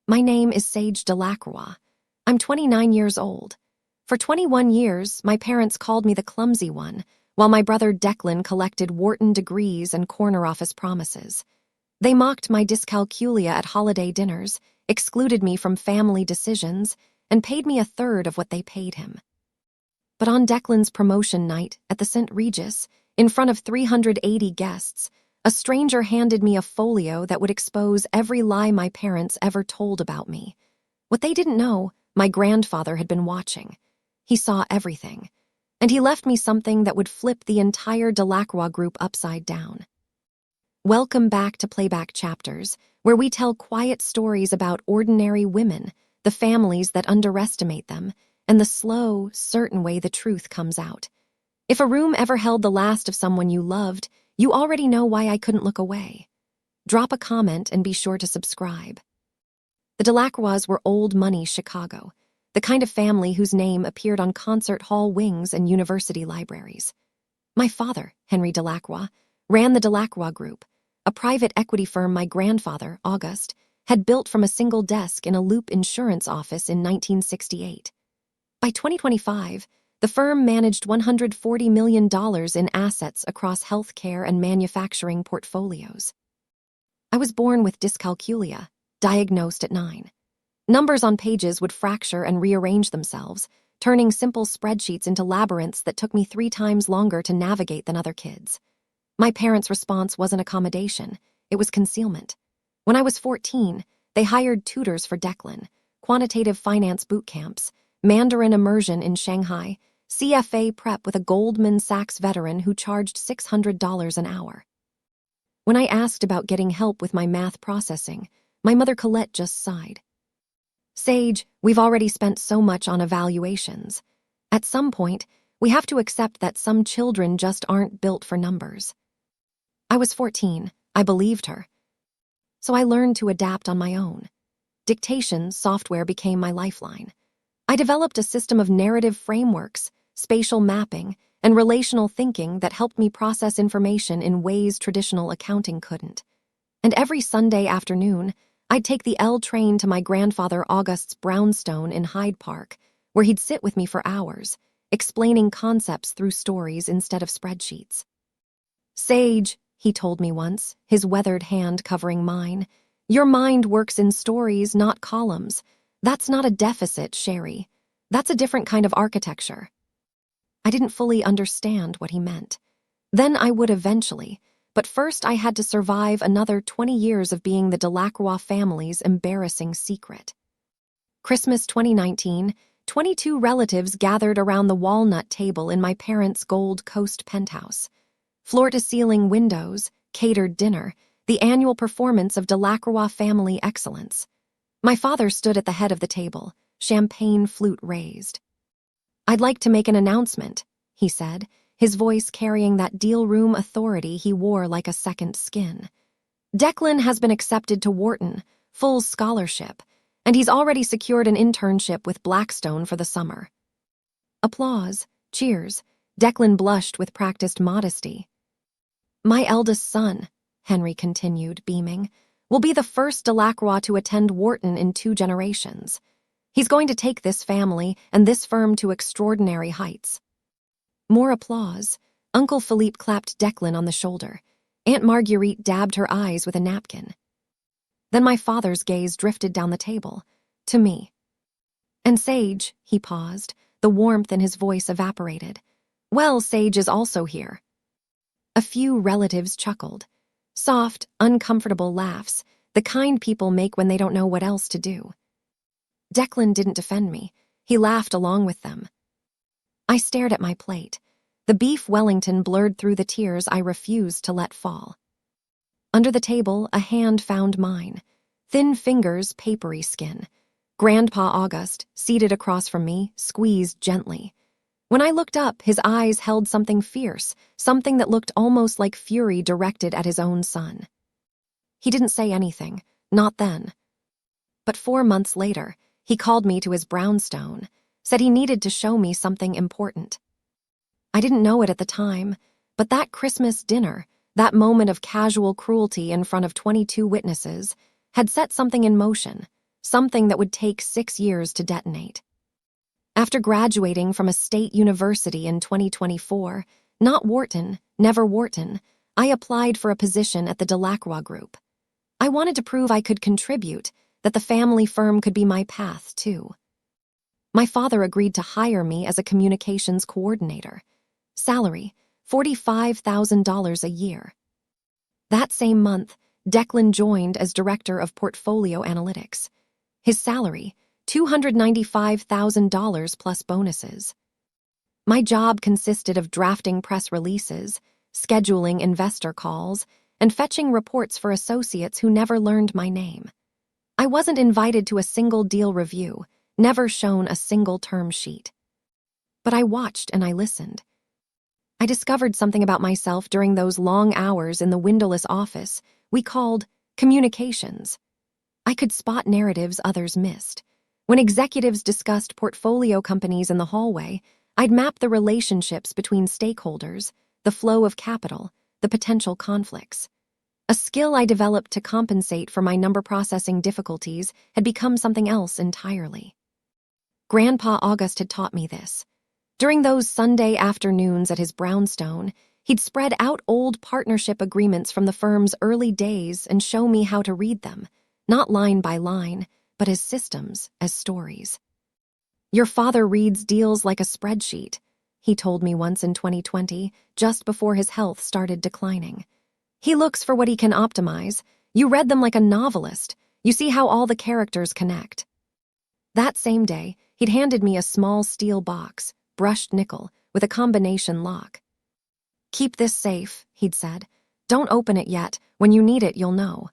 My name is Sage Delacroix. I'm 29 years old. For 21 years, my parents called me the clumsy one, while my brother Declan collected Wharton degrees and corner office promises. They mocked my dyscalculia at holiday dinners, excluded me from family decisions, and paid me a third of what they paid him. But on Declan's promotion night at the St. Regis, in front of 380 guests, a stranger handed me a folio that would expose every lie my parents ever told about me. What they didn't know, my grandfather had been watching. He saw everything, and he left me something that would flip the entire Delacroix Group upside down. Welcome back to Payback Chapters, where we tell quiet stories about ordinary women, the families that underestimate them, and the slow, certain way the truth comes out. If a room ever held the last of someone you loved, you already know why I couldn't look away. Drop a comment and be sure to subscribe. The Delacroix were old money Chicago, the kind of family whose name appeared on concert hall wings and university libraries. My father, Henry Delacroix, ran the Delacroix Group, a private equity firm my grandfather, August, had built from a single desk in a Loop insurance office in 1968. By 2025, the firm managed $140 million in assets across healthcare and manufacturing portfolios. I was born with dyscalculia, diagnosed at 9. Numbers on pages would fracture and rearrange themselves, turning simple spreadsheets into labyrinths that took me 3 times longer to navigate than other kids. My parents' response wasn't accommodation, it was concealment. When I was 14, they hired tutors for Declan, quantitative finance boot camps, Mandarin immersion in Shanghai, CFA prep with a Goldman Sachs veteran who charged $600 an hour. When I asked about getting help with my math processing, my mother Colette just sighed. Sage, we've already spent so much on evaluations. At some point, we have to accept that some children just aren't built for numbers. I was 14, I believed her. So I learned to adapt on my own. Dictation software became my lifeline. I developed a system of narrative frameworks, spatial mapping, and relational thinking that helped me process information in ways traditional accounting couldn't. And every Sunday afternoon, I'd take the L train to my grandfather August's brownstone in Hyde Park, where he'd sit with me for hours, explaining concepts through stories instead of spreadsheets. Sage, he told me once, his weathered hand covering mine, your mind works in stories, not columns. That's not a deficit, Sherry. That's a different kind of architecture. I didn't fully understand what he meant. Then I would eventually, but first I had to survive another 20 years of being the Delacroix family's embarrassing secret. Christmas 2019, 22 relatives gathered around the walnut table in my parents' Gold Coast penthouse. Floor-to-ceiling windows, catered dinner, the annual performance of Delacroix family excellence. My father stood at the head of the table, champagne flute raised. I'd like to make an announcement, he said, his voice carrying that deal room authority he wore like a second skin. Declan has been accepted to Wharton, full scholarship, and he's already secured an internship with Blackstone for the summer. Applause, cheers. Declan blushed with practiced modesty. My eldest son, Henry continued, beaming, will be the first Delacroix to attend Wharton in 2 generations. He's going to take this family and this firm to extraordinary heights. More applause. Uncle Philippe clapped Declan on the shoulder. Aunt Marguerite dabbed her eyes with a napkin. Then my father's gaze drifted down the table, to me. And Sage, he paused, the warmth in his voice evaporated. Well, Sage is also here. A few relatives chuckled. Soft, uncomfortable laughs, the kind people make when they don't know what else to do. Declan didn't defend me. He laughed along with them. I stared at my plate. The beef Wellington blurred through the tears I refused to let fall. Under the table, a hand found mine. Thin fingers, papery skin. Grandpa August, seated across from me, squeezed gently. When I looked up, his eyes held something fierce, something that looked almost like fury directed at his own son. He didn't say anything, not then. But 4 months later, he called me to his brownstone, said he needed to show me something important. I didn't know it at the time, but that Christmas dinner, that moment of casual cruelty in front of 22 witnesses, had set something in motion, something that would take 6 years to detonate. After graduating from a state university in 2024, not Wharton, never Wharton, I applied for a position at the Delacroix Group. I wanted to prove I could contribute, that the family firm could be my path, too. My father agreed to hire me as a communications coordinator. Salary, $45,000 a year. That same month, Declan joined as director of portfolio analytics. His salary, $295,000 plus bonuses. My job consisted of drafting press releases, scheduling investor calls, and fetching reports for associates who never learned my name. I wasn't invited to a single deal review, never shown a single term sheet. But I watched and I listened. I discovered something about myself during those long hours in the windowless office we called communications. I could spot narratives others missed. When executives discussed portfolio companies in the hallway, I'd map the relationships between stakeholders, the flow of capital, the potential conflicts. A skill I developed to compensate for my number processing difficulties had become something else entirely. Grandpa August had taught me this. During those Sunday afternoons at his brownstone, he'd spread out old partnership agreements from the firm's early days and show me how to read them, not line by line, but as systems, as stories. Your father reads deals like a spreadsheet, he told me once in 2020, just before his health started declining. He looks for what he can optimize. You read them like a novelist. You see how all the characters connect. That same day, he'd handed me a small steel box, brushed nickel, with a combination lock. "Keep this safe," he'd said. "Don't open it yet. When you need it, you'll know."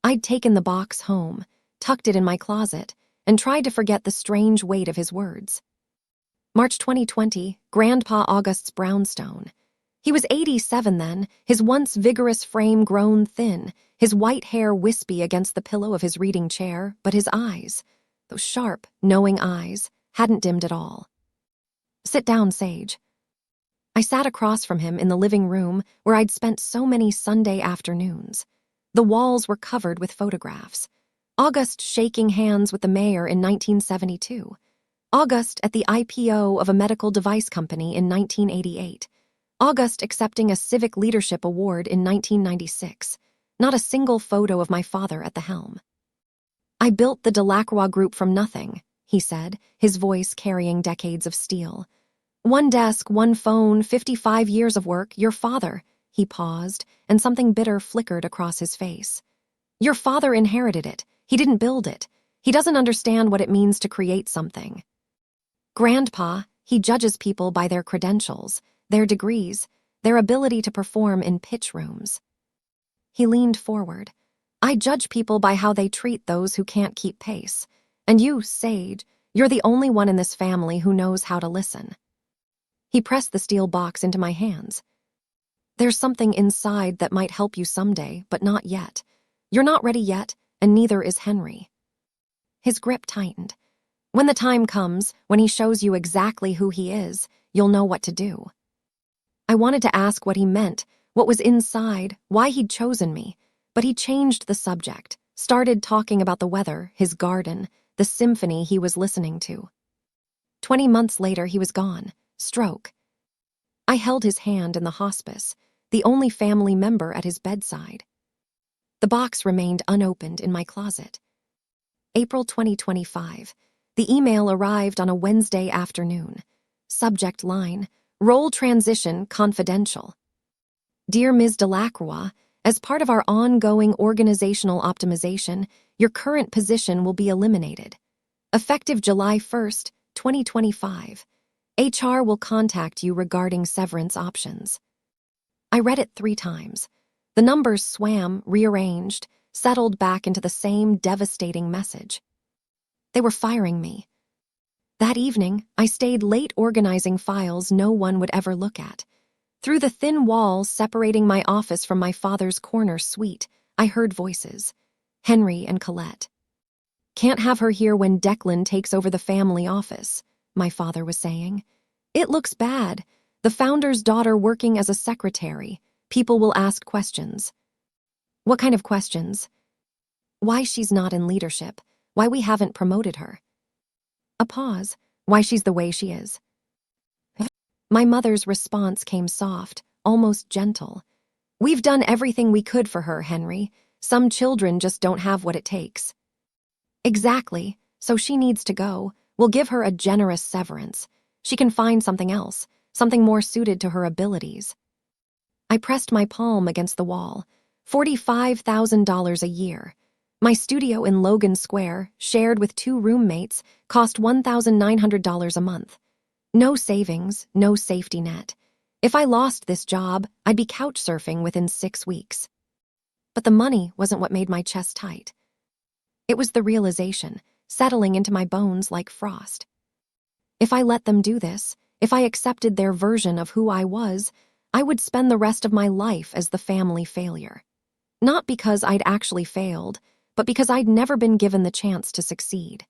I'd taken the box home, tucked it in my closet, and tried to forget the strange weight of his words. March 2020, Grandpa August's brownstone. He was 87 then, his once vigorous frame grown thin, his white hair wispy against the pillow of his reading chair, but his eyes, those sharp, knowing eyes, hadn't dimmed at all. "Sit down, Sage." I sat across from him in the living room where I'd spent so many Sunday afternoons. The walls were covered with photographs. August shaking hands with the mayor in 1972. August at the IPO of a medical device company in 1988. August accepting a Civic Leadership Award in 1996. Not a single photo of my father at the helm. "I built the Delacroix Group from nothing," he said, his voice carrying decades of steel. "One desk, one phone, 55 years of work, your father." He paused, and something bitter flickered across his face. "Your father inherited it. He didn't build it. He doesn't understand what it means to create something. Grandpa, he judges people by their credentials, their degrees, their ability to perform in pitch rooms." He leaned forward. "I judge people by how they treat those who can't keep pace. And you, Sage, you're the only one in this family who knows how to listen." He pressed the steel box into my hands. "There's something inside that might help you someday, but not yet. You're not ready yet, and neither is Henry." His grip tightened. "When the time comes, when he shows you exactly who he is, you'll know what to do." I wanted to ask what he meant, what was inside, why he'd chosen me, but he changed the subject, started talking about the weather, his garden, the symphony he was listening to. 20 months later, he was gone. Stroke. I held his hand in the hospice, the only family member at his bedside. The box remained unopened in my closet. April 2025. The email arrived on a Wednesday afternoon. Subject line, "Role transition confidential." "Dear Ms. Delacroix, as part of our ongoing organizational optimization, your current position will be eliminated. Effective July 1st, 2025. HR will contact you regarding severance options." I read it 3 times. The numbers swam, rearranged, settled back into the same devastating message. They were firing me. That evening, I stayed late organizing files no one would ever look at. Through the thin walls separating my office from my father's corner suite, I heard voices. Henry and Colette. "Can't have her here when Declan takes over the family office," my father was saying. "It looks bad. The founder's daughter working as a secretary. People will ask questions." "What kind of questions?" "Why she's not in leadership. why we haven't promoted her. A pause. Why she's the way she is. My mother's response came soft, almost gentle. We've done everything we could for her, Henry. Some children just don't have what it takes. Exactly, so she needs to go. We'll give her a generous severance. She can find something else, something more suited to her abilities. I pressed my palm against the wall. $45,000 a year. My studio in Logan Square, shared with 2 roommates, cost $1,900 a month. No savings, no safety net. If I lost this job, I'd be couch surfing within 6 weeks. But the money wasn't what made my chest tight. It was the realization, settling into my bones like frost. If I let them do this, if I accepted their version of who I was, I would spend the rest of my life as the family failure. Not because I'd actually failed, but because I'd never been given the chance to succeed.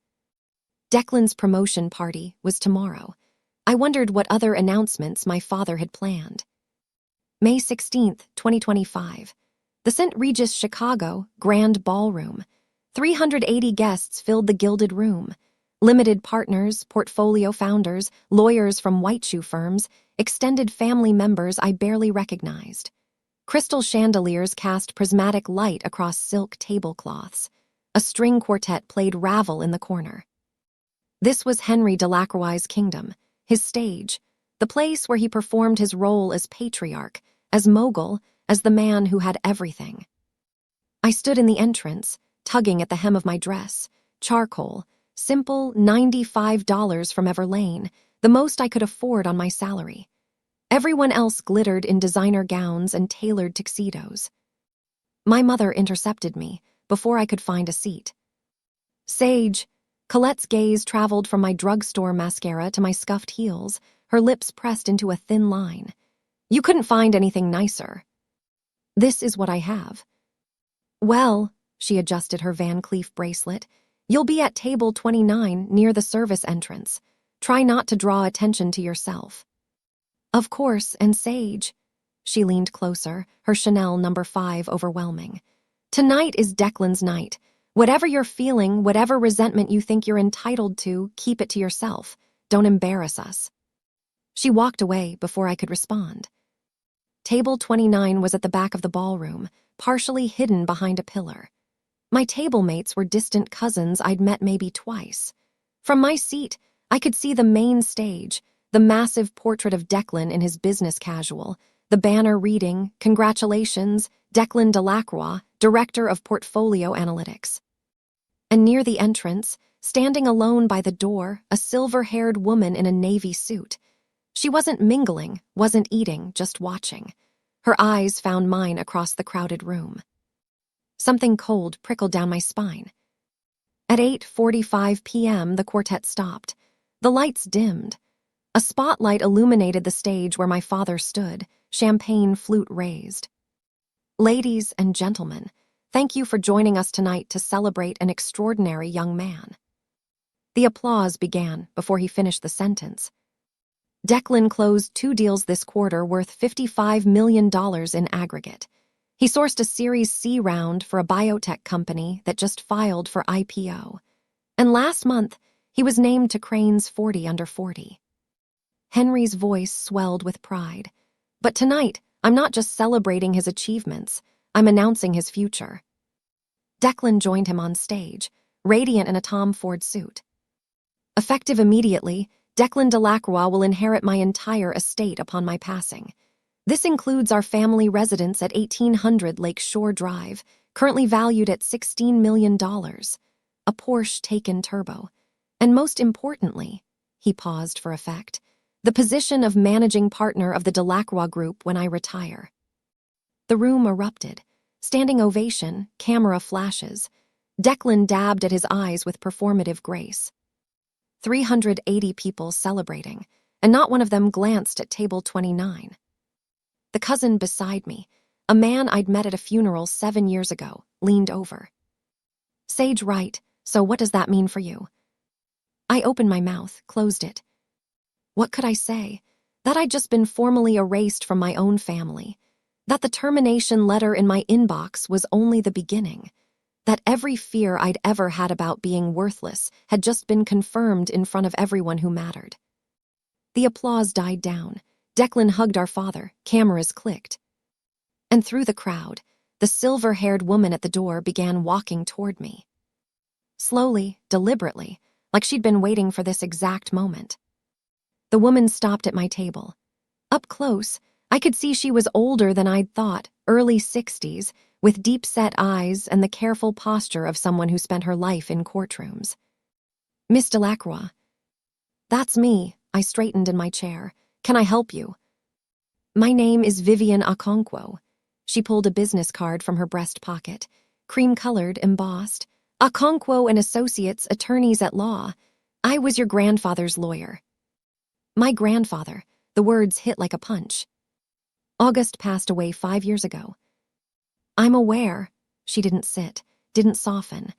Declan's promotion party was tomorrow. I wondered what other announcements my father had planned. May 16, 2025. The St. Regis Chicago Grand Ballroom. 380 guests filled the gilded room. Limited partners, portfolio founders, lawyers from white shoe firms, extended family members I barely recognized. Crystal chandeliers cast prismatic light across silk tablecloths. A string quartet played Ravel in the corner. This was Henry Delacroix's kingdom, his stage, the place where he performed his role as patriarch, as mogul, as the man who had everything. I stood in the entrance, tugging at the hem of my dress, charcoal, simple $95 from Everlane, the most I could afford on my salary. Everyone else glittered in designer gowns and tailored tuxedos. My mother intercepted me before I could find a seat. Sage. Colette's gaze traveled from my drugstore mascara to my scuffed heels, her lips pressed into a thin line. You couldn't find anything nicer. This is what I have. Well, she adjusted her Van Cleef bracelet, you'll be at table 29 near the service entrance. Try not to draw attention to yourself. Of course, and Sage. She leaned closer, her Chanel No. 5 overwhelming. Tonight is Declan's night. Whatever you're feeling, whatever resentment you think you're entitled to, keep it to yourself. Don't embarrass us. She walked away before I could respond. Table 29 was at the back of the ballroom, partially hidden behind a pillar. My table mates were distant cousins I'd met maybe twice. From my seat, I could see the main stage, the massive portrait of Declan in his business casual, the banner reading, "Congratulations, Declan Delacroix, Director of Portfolio Analytics." And near the entrance, standing alone by the door, a silver-haired woman in a navy suit. She wasn't mingling, wasn't eating, just watching. Her eyes found mine across the crowded room. Something cold prickled down my spine. At 8:45 p.m., the quartet stopped. The lights dimmed. A spotlight illuminated the stage where my father stood, champagne flute raised. Ladies and gentlemen, thank you for joining us tonight to celebrate an extraordinary young man. The applause began before he finished the sentence. Declan closed 2 deals this quarter worth $55 million in aggregate. He sourced a Series C round for a biotech company that just filed for IPO. And last month, he was named to Crane's 40 Under 40. Henry's voice swelled with pride. But tonight, I'm not just celebrating his achievements, I'm announcing his future. Declan joined him on stage, radiant in a Tom Ford suit. Effective immediately, Declan Delacroix will inherit my entire estate upon my passing. This includes our family residence at 1800 Lake Shore Drive, currently valued at $16 million, a Porsche Taycan Turbo, and most importantly, he paused for effect, the position of managing partner of the Delacroix Group when I retire. The room erupted. Standing ovation, camera flashes. Declan dabbed at his eyes with performative grace. 380 people celebrating, and not one of them glanced at table 29. The cousin beside me, a man I'd met at a funeral 7 years ago, leaned over. Sage, right, so what does that mean for you? I opened my mouth, closed it. What could I say? That I'd just been formally erased from my own family. That the termination letter in my inbox was only the beginning. That every fear I'd ever had about being worthless had just been confirmed in front of everyone who mattered. The applause died down. Declan hugged our father, cameras clicked. And through the crowd, the silver-haired woman at the door began walking toward me. Slowly, deliberately, like she'd been waiting for this exact moment. The woman stopped at my table. Up close, I could see she was older than I'd thought, early 60s, with deep-set eyes and the careful posture of someone who spent her life in courtrooms. "Miss Delacroix." "That's me." I straightened in my chair. "Can I help you?" "My name is Vivian Okonkwo." She pulled a business card from her breast pocket, cream-colored, embossed. "Okonkwo and Associates, attorneys at law. I was your grandfather's lawyer." My grandfather. The words hit like a punch. August passed away 5 years ago. "I'm aware." She didn't sit, didn't soften.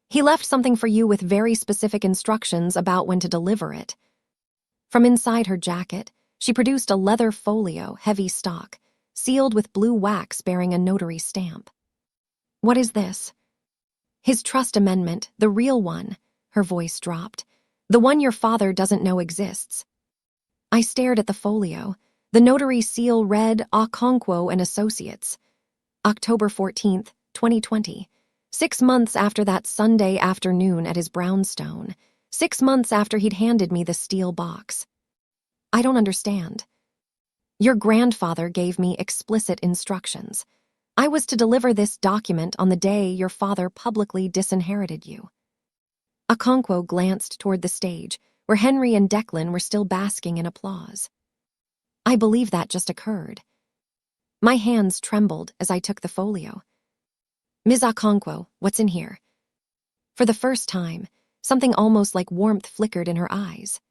"He left something for you with very specific instructions about when to deliver it." From inside her jacket, she produced a leather folio, heavy stock, sealed with blue wax bearing a notary stamp. "What is this?" "His trust amendment, the real one." Her voice dropped. "The one your father doesn't know exists." I stared at the folio. The notary seal read Okonkwo and Associates. October 14th, 2020. 6 months after that Sunday afternoon at his brownstone. 6 months after he'd handed me the steel box. "I don't understand." "Your grandfather gave me explicit instructions. I was to deliver this document on the day your father publicly disinherited you." Okonkwo glanced toward the stage, where Henry and Declan were still basking in applause. "I believe that just occurred." My hands trembled as I took the folio. "Ms. Okonkwo, what's in here?" For the first time, something almost like warmth flickered in her eyes.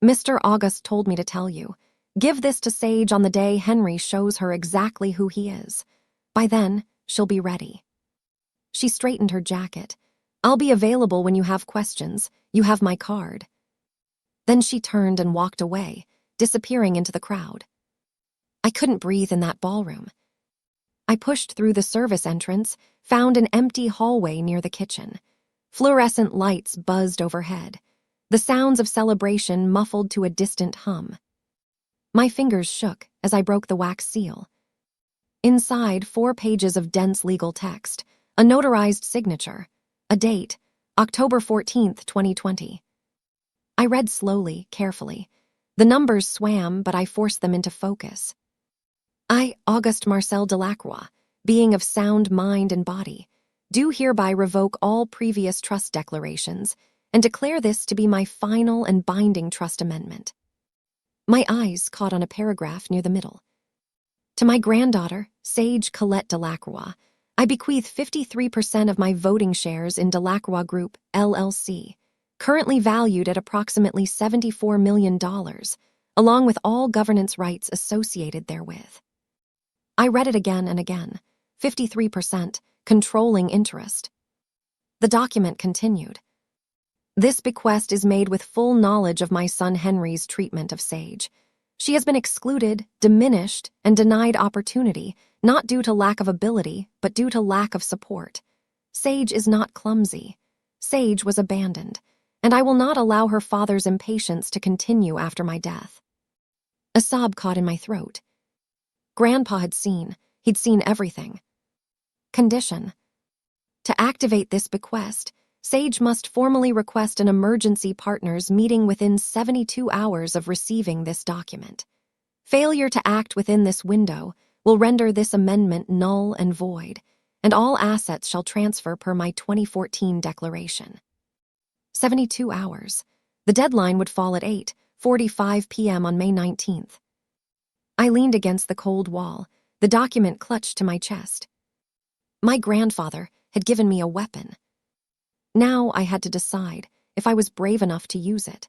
"Mr. August told me to tell you. Give this to Sage on the day Henry shows her exactly who he is. By then, she'll be ready." She straightened her jacket. "I'll be available when you have questions. You have my card." Then she turned and walked away, disappearing into the crowd. I couldn't breathe in that ballroom. I pushed through the service entrance, found an empty hallway near the kitchen. Fluorescent lights buzzed overhead. The sounds of celebration muffled to a distant hum. My fingers shook as I broke the wax seal. Inside, 4 pages of dense legal text, a notarized signature, a date, October 14th, 2020. I read slowly, carefully. The numbers swam, but I forced them into focus. "I, Auguste Marcel Delacroix, being of sound mind and body, do hereby revoke all previous trust declarations and declare this to be my final and binding trust amendment." My eyes caught on a paragraph near the middle. "To my granddaughter, Sage Colette Delacroix, I bequeath 53% of my voting shares in Delacroix Group, LLC, currently valued at approximately $74 million, along with all governance rights associated therewith." I read it again and again. 53%, controlling interest. The document continued. "This bequest is made with full knowledge of my son Henry's treatment of Sage. She has been excluded, diminished, and denied opportunity, not due to lack of ability, but due to lack of support. Sage is not clumsy. Sage was abandoned, and I will not allow her father's impatience to continue after my death." A sob caught in my throat. Grandpa had seen. He'd seen everything. Condition. To activate this bequest, Sage must formally request an emergency partners meeting within 72 hours of receiving this document. Failure to act within this window will render this amendment null and void, and all assets shall transfer per my 2014 declaration. 72 hours. The deadline would fall at 8:45 p.m. on May 19th. I leaned against the cold wall, the document clutched to my chest. My grandfather had given me a weapon. Now I had to decide if I was brave enough to use it.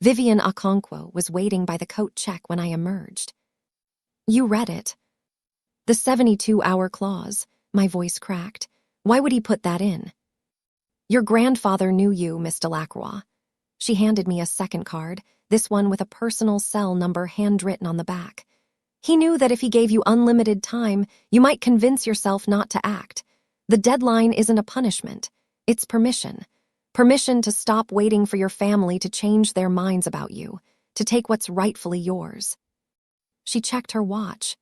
Vivian Okonkwo was waiting by the coat check when I emerged. "You read it." "The 72-hour clause," my voice cracked. "Why would he put that in?" "Your grandfather knew you, Miss Delacroix." She handed me a second card, this one with a personal cell number handwritten on the back. "He knew that if he gave you unlimited time, you might convince yourself not to act. The deadline isn't a punishment. It's permission. Permission to stop waiting for your family to change their minds about you, to take what's rightfully yours. She checked her watch.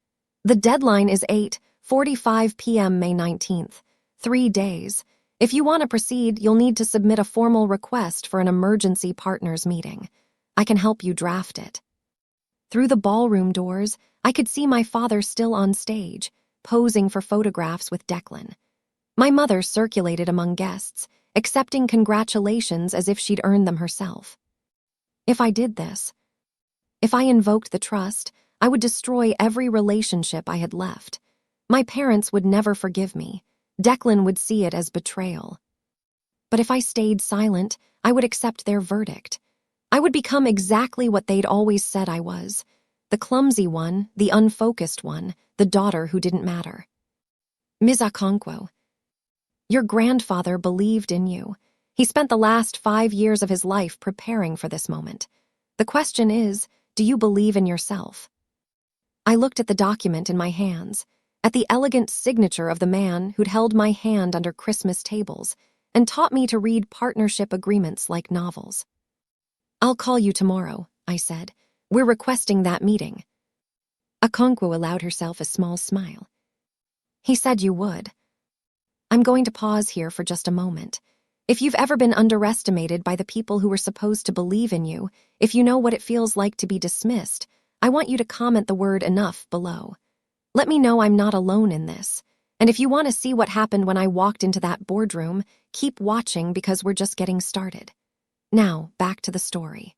The deadline is 8:45 p.m. May 19th. 3 days. If you want to proceed, you'll need to submit a formal request for an emergency partners meeting. I can help you draft it. Through the ballroom doors, I could see my father still on stage, posing for photographs with Declan. My mother circulated among guests, accepting congratulations as if she'd earned them herself. If I did this, if I invoked the trust, I would destroy every relationship I had left. My parents would never forgive me. Declan would see it as betrayal. But if I stayed silent, I would accept their verdict. I would become exactly what they'd always said I was. The clumsy one, the unfocused one, the daughter who didn't matter. Ms. Okonkwo, your grandfather believed in you. He spent the last 5 years of his life preparing for this moment. The question is, do you believe in yourself? I looked at the document in my hands, at the elegant signature of the man who'd held my hand under Christmas tables and taught me to read partnership agreements like novels. I'll call you tomorrow, I said. We're requesting that meeting. Okonkwo allowed herself a small smile. He said you would. I'm going to pause here for just a moment. If you've ever been underestimated by the people who were supposed to believe in you, if you know what it feels like to be dismissed, I want you to comment the word enough below. Let me know I'm not alone in this. And if you want to see what happened when I walked into that boardroom, keep watching because we're just getting started. Now, back to the story.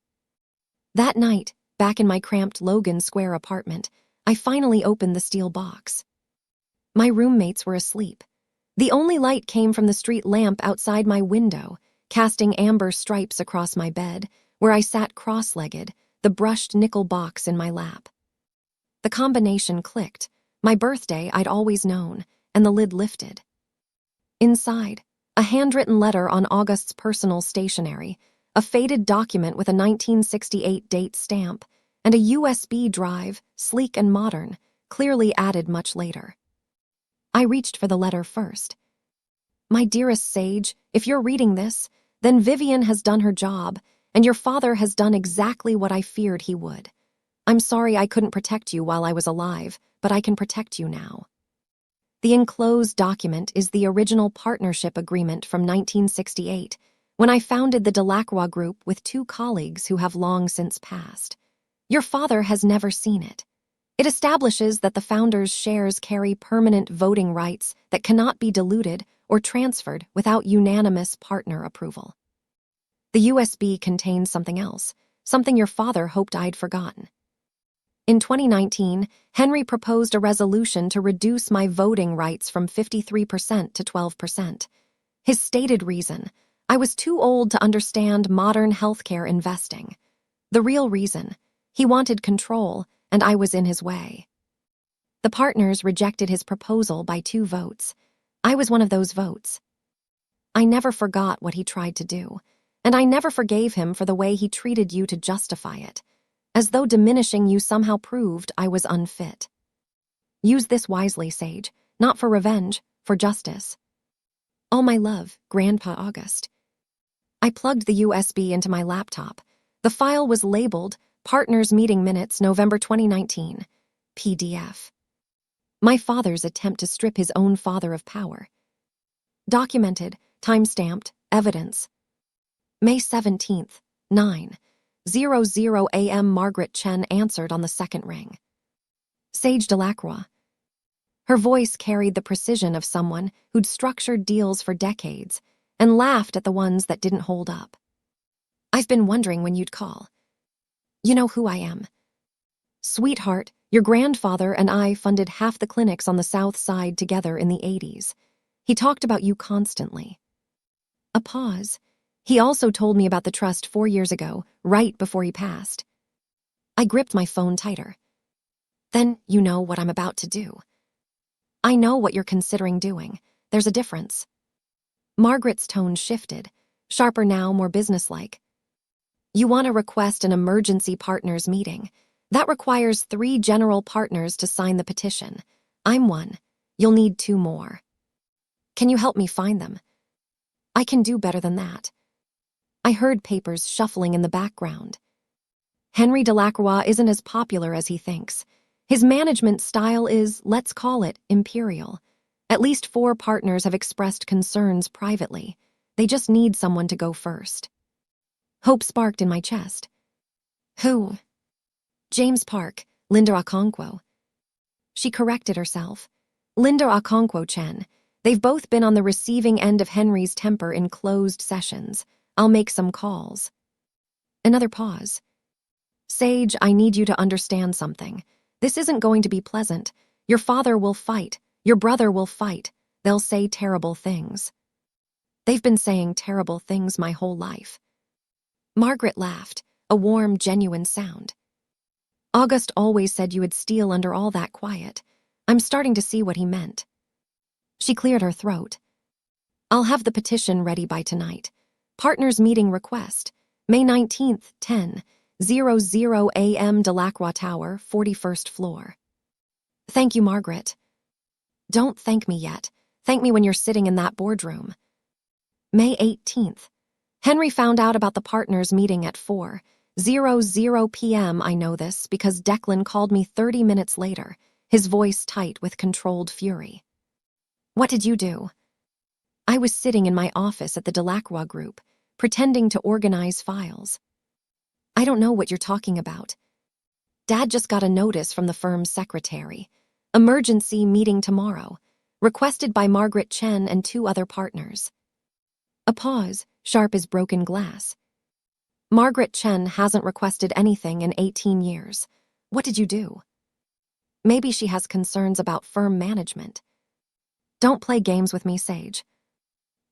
That night, back in my cramped Logan Square apartment, I finally opened the steel box. My roommates were asleep. The only light came from the street lamp outside my window, casting amber stripes across my bed, where I sat cross-legged, the brushed nickel box in my lap. The combination clicked. My birthday I'd always known, and the lid lifted. Inside, a handwritten letter on August's personal stationery, a faded document with a 1968 date stamp, and a USB drive, sleek and modern, clearly added much later. I reached for the letter first. My dearest Sage, if you're reading this, then Vivian has done her job, and your father has done exactly what I feared he would. I'm sorry I couldn't protect you while I was alive, but I can protect you now. The enclosed document is the original partnership agreement from 1968, when I founded the Delacroix Group with 2 colleagues who have long since passed. Your father has never seen it. It establishes that the founders' shares carry permanent voting rights that cannot be diluted or transferred without unanimous partner approval. The USB contains something else, something your father hoped I'd forgotten. In 2019, Henry proposed a resolution to reduce my voting rights from 53% to 12%. His stated reason: I was too old to understand modern healthcare investing. The real reason: he wanted control, and I was in his way. The partners rejected his proposal by 2 votes. I was one of those votes. I never forgot what he tried to do, and I never forgave him for the way he treated you to justify it, as though diminishing you somehow proved I was unfit. Use this wisely, Sage, not for revenge, for justice. All my love, Grandpa August. I plugged the USB into my laptop. The file was labeled Partners Meeting Minutes, November 2019, PDF. My father's attempt to strip his own father of power. Documented, time-stamped, evidence. May 17th, 9:00 a.m. Margaret Chen answered on the second ring. Sage Delacroix. Her voice carried the precision of someone who'd structured deals for decades and laughed at the ones that didn't hold up. I've been wondering when you'd call. You know who I am. Sweetheart, your grandfather and I funded half the clinics on the South Side together in the 80s. He talked about you constantly. A pause. He also told me about the trust 4 years ago, right before he passed. I gripped my phone tighter. Then you know what I'm about to do. I know what you're considering doing. There's a difference. Margaret's tone shifted, sharper now, more businesslike. You want to request an emergency partners meeting. That requires 3 general partners to sign the petition. I'm one. You'll need 2 more. Can you help me find them? I can do better than that. I heard papers shuffling in the background. Henry Delacroix isn't as popular as he thinks. His management style is, let's call it, imperial. At least 4 partners have expressed concerns privately. They just need someone to go first. Hope sparked in my chest. Who? James Park, Linda Okonkwo. She corrected herself. Linda Okonkwo Chen. They've both been on the receiving end of Henry's temper in closed sessions. I'll make some calls. Another pause. Sage, I need you to understand something. This isn't going to be pleasant. Your father will fight. Your brother will fight. They'll say terrible things. They've been saying terrible things my whole life. Margaret laughed, a warm, genuine sound. August always said you would steal under all that quiet. I'm starting to see what he meant. She cleared her throat. I'll have the petition ready by tonight. Partners meeting request. May 19th, 10:00 a.m. Delacroix Tower, 41st floor. Thank you, Margaret. Don't thank me yet. Thank me when you're sitting in that boardroom. May 18th. Henry found out about the partners meeting at 4:00 p.m. I know this because Declan called me 30 minutes later, his voice tight with controlled fury. What did you do? I was sitting in my office at the Delacroix Group, pretending to organize files. I don't know what you're talking about. Dad just got a notice from the firm's secretary. Emergency meeting tomorrow, requested by Margaret Chen and 2 other partners. A pause, sharp as broken glass. Margaret Chen hasn't requested anything in 18 years. What did you do? Maybe she has concerns about firm management. Don't play games with me, Sage.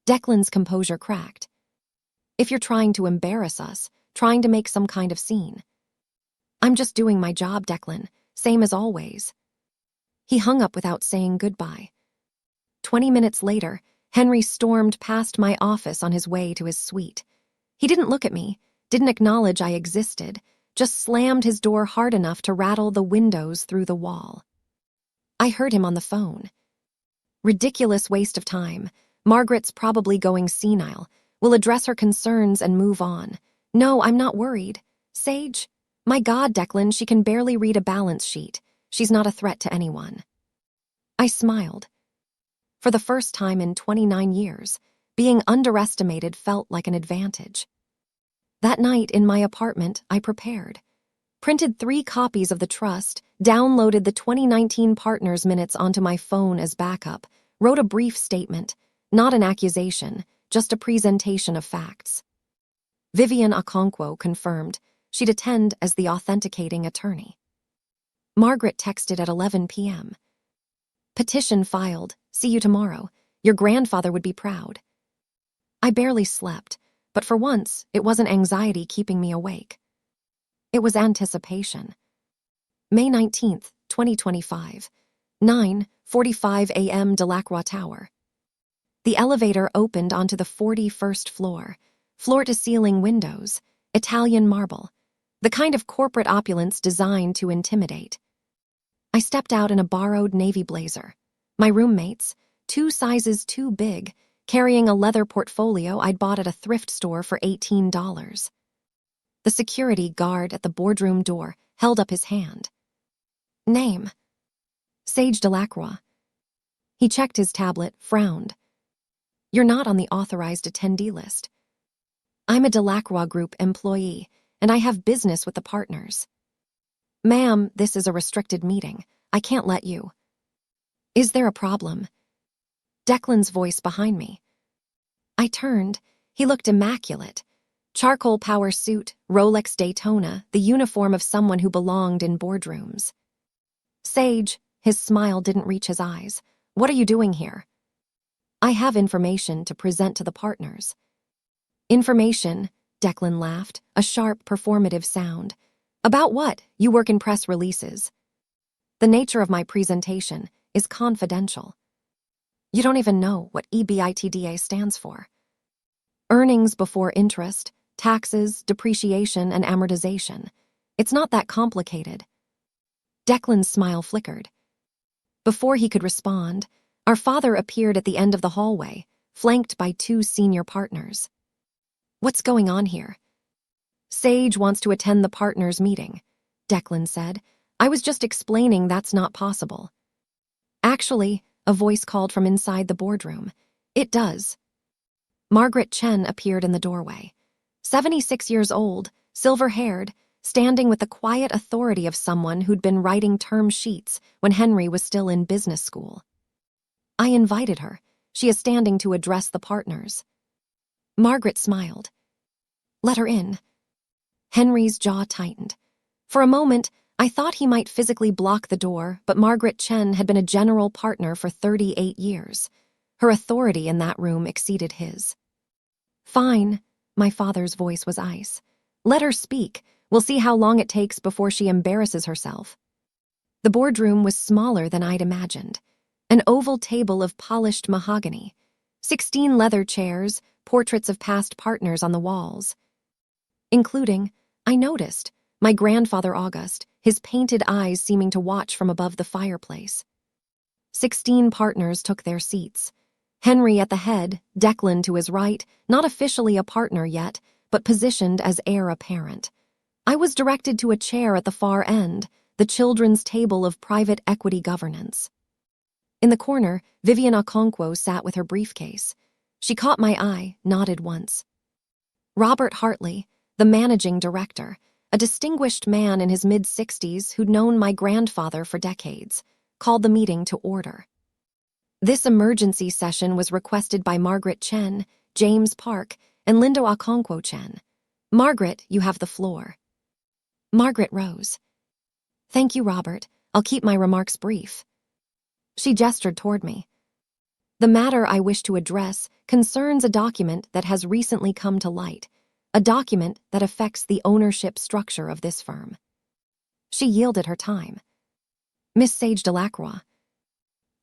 Declan's composure cracked. If you're trying to embarrass us, trying to make some kind of scene. I'm just doing my job, Declan, same as always. He hung up without saying goodbye. 20 minutes later, Henry stormed past my office on his way to his suite. He didn't look at me, didn't acknowledge I existed, just slammed his door hard enough to rattle the windows through the wall. I heard him on the phone. Ridiculous waste of time. Margaret's probably going senile. We'll address her concerns and move on. No, I'm not worried. Sage? My God, Declan, she can barely read a balance sheet. She's not a threat to anyone. I smiled. For the first time in 29 years, being underestimated felt like an advantage. That night in my apartment, I prepared. Printed 3 copies of the trust, downloaded the 2019 partners minutes onto my phone as backup, wrote a brief statement, not an accusation, just a presentation of facts. Vivian Okonkwo confirmed she'd attend as the authenticating attorney. Margaret texted at 11 p.m. Petition filed. See you tomorrow. Your grandfather would be proud. I barely slept, but for once, it wasn't anxiety keeping me awake. It was anticipation. May 19th, 2025, 9:45 a.m. Delacroix Tower. The elevator opened onto the 41st floor, floor-to-ceiling windows, Italian marble, the kind of corporate opulence designed to intimidate. I stepped out in a borrowed navy blazer. My roommates, 2 sizes too big, carrying a leather portfolio I'd bought at a thrift store for $18. The security guard at the boardroom door held up his hand. Name? Sage Delacroix. He checked his tablet, frowned. You're not on the authorized attendee list. I'm a Delacroix Group employee, and I have business with the partners. Ma'am, this is a restricted meeting. I can't let you. Is there a problem? Declan's voice behind me. I turned. He looked immaculate. Charcoal power suit, Rolex Daytona, the uniform of someone who belonged in boardrooms. Sage, his smile didn't reach his eyes. What are you doing here? I have information to present to the partners. Information, Declan laughed, a sharp, performative sound. About what? You work in press releases. The nature of my presentation is confidential. You don't even know what EBITDA stands for. Earnings before interest, taxes, depreciation, and amortization. It's not that complicated. Declan's smile flickered. Before he could respond, Our father appeared at the end of the hallway, flanked by two senior partners. "What's going on here?" "Sage wants to attend the partners' meeting," Declan said. "I was just explaining that's not possible." "Actually," a voice called from inside the boardroom, "it does." Margaret Chen appeared in the doorway. 76 years old, silver-haired, standing with the quiet authority of someone who'd been writing term sheets when Henry was still in business school. "I invited her. She is standing to address the partners." Margaret smiled. "Let her in." Henry's jaw tightened. For a moment, I thought he might physically block the door, but Margaret Chen had been a general partner for 38 years. Her authority in that room exceeded his. "Fine," my father's voice was ice. "Let her speak. We'll see how long it takes before she embarrasses herself." The boardroom was smaller than I'd imagined. An oval table of polished mahogany, 16 leather chairs, portraits of past partners on the walls. Including, I noticed, my grandfather August, his painted eyes seeming to watch from above the fireplace. 16 partners took their seats. Henry at the head, Declan to his right, not officially a partner yet, but positioned as heir apparent. I was directed to a chair at the far end, the children's table of private equity governance. In the corner, Vivian Okonkwo sat with her briefcase. She caught my eye, nodded once. Robert Hartley, the managing director, a distinguished man in his mid-60s who'd known my grandfather for decades, called the meeting to order. This emergency session was requested by Margaret Chen, James Park, and Linda Okonkwo Chen. "Margaret, you have the floor." Margaret rose. "Thank you, Robert. I'll keep my remarks brief." She gestured toward me. "The matter I wish to address concerns a document that has recently come to light, a document that affects the ownership structure of this firm." She yielded her time. "Miss Sage Delacroix."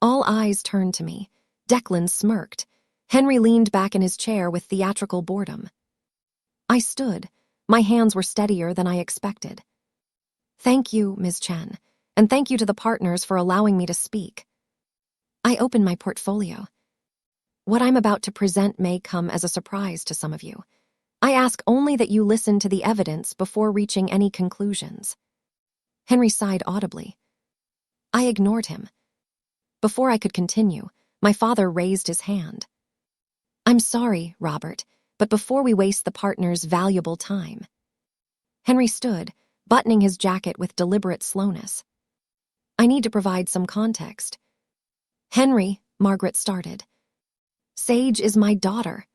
All eyes turned to me. Declan smirked. Henry leaned back in his chair with theatrical boredom. I stood. My hands were steadier than I expected. "Thank you, Ms. Chen, and thank you to the partners for allowing me to speak." I opened my portfolio. "What I'm about to present may come as a surprise to some of you. I ask only that you listen to the evidence before reaching any conclusions." Henry sighed audibly. I ignored him. Before I could continue, my father raised his hand. "I'm sorry, Robert, but before we waste the partners' valuable time." Henry stood, buttoning his jacket with deliberate slowness. "I need to provide some context." "Henry," Margaret started. "Sage is my daughter."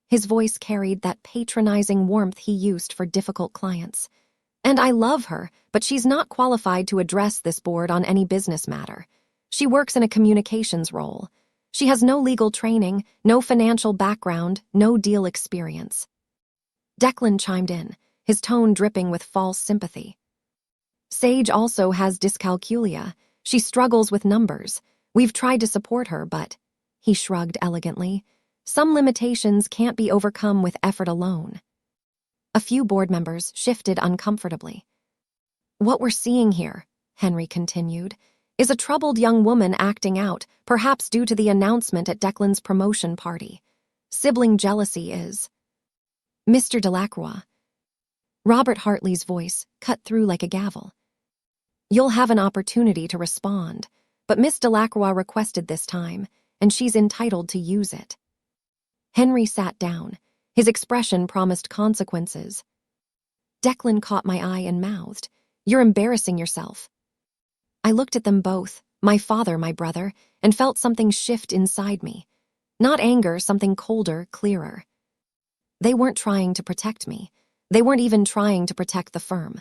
His voice carried that patronizing warmth he used for difficult clients. "And I love her, but she's not qualified to address this board on any business matter. She works in a communications role. She has no legal training, no financial background, no deal experience." Declan chimed in, his tone dripping with false sympathy. "Sage also has dyscalculia. She struggles with numbers. We've tried to support her, but," he shrugged elegantly, "some limitations can't be overcome with effort alone." A few board members shifted uncomfortably. "What we're seeing here," Henry continued, "is a troubled young woman acting out, perhaps due to the announcement at Declan's promotion party. Sibling jealousy is—" "Mr. Delacroix." Robert Hartley's voice cut through like a gavel. "You'll have an opportunity to respond, but Miss Delacroix requested this time, and she's entitled to use it." Henry sat down. His expression promised consequences. Declan caught my eye and mouthed, "You're embarrassing yourself." I looked at them both, my father, my brother, and felt something shift inside me. Not anger, something colder, clearer. They weren't trying to protect me. They weren't even trying to protect the firm.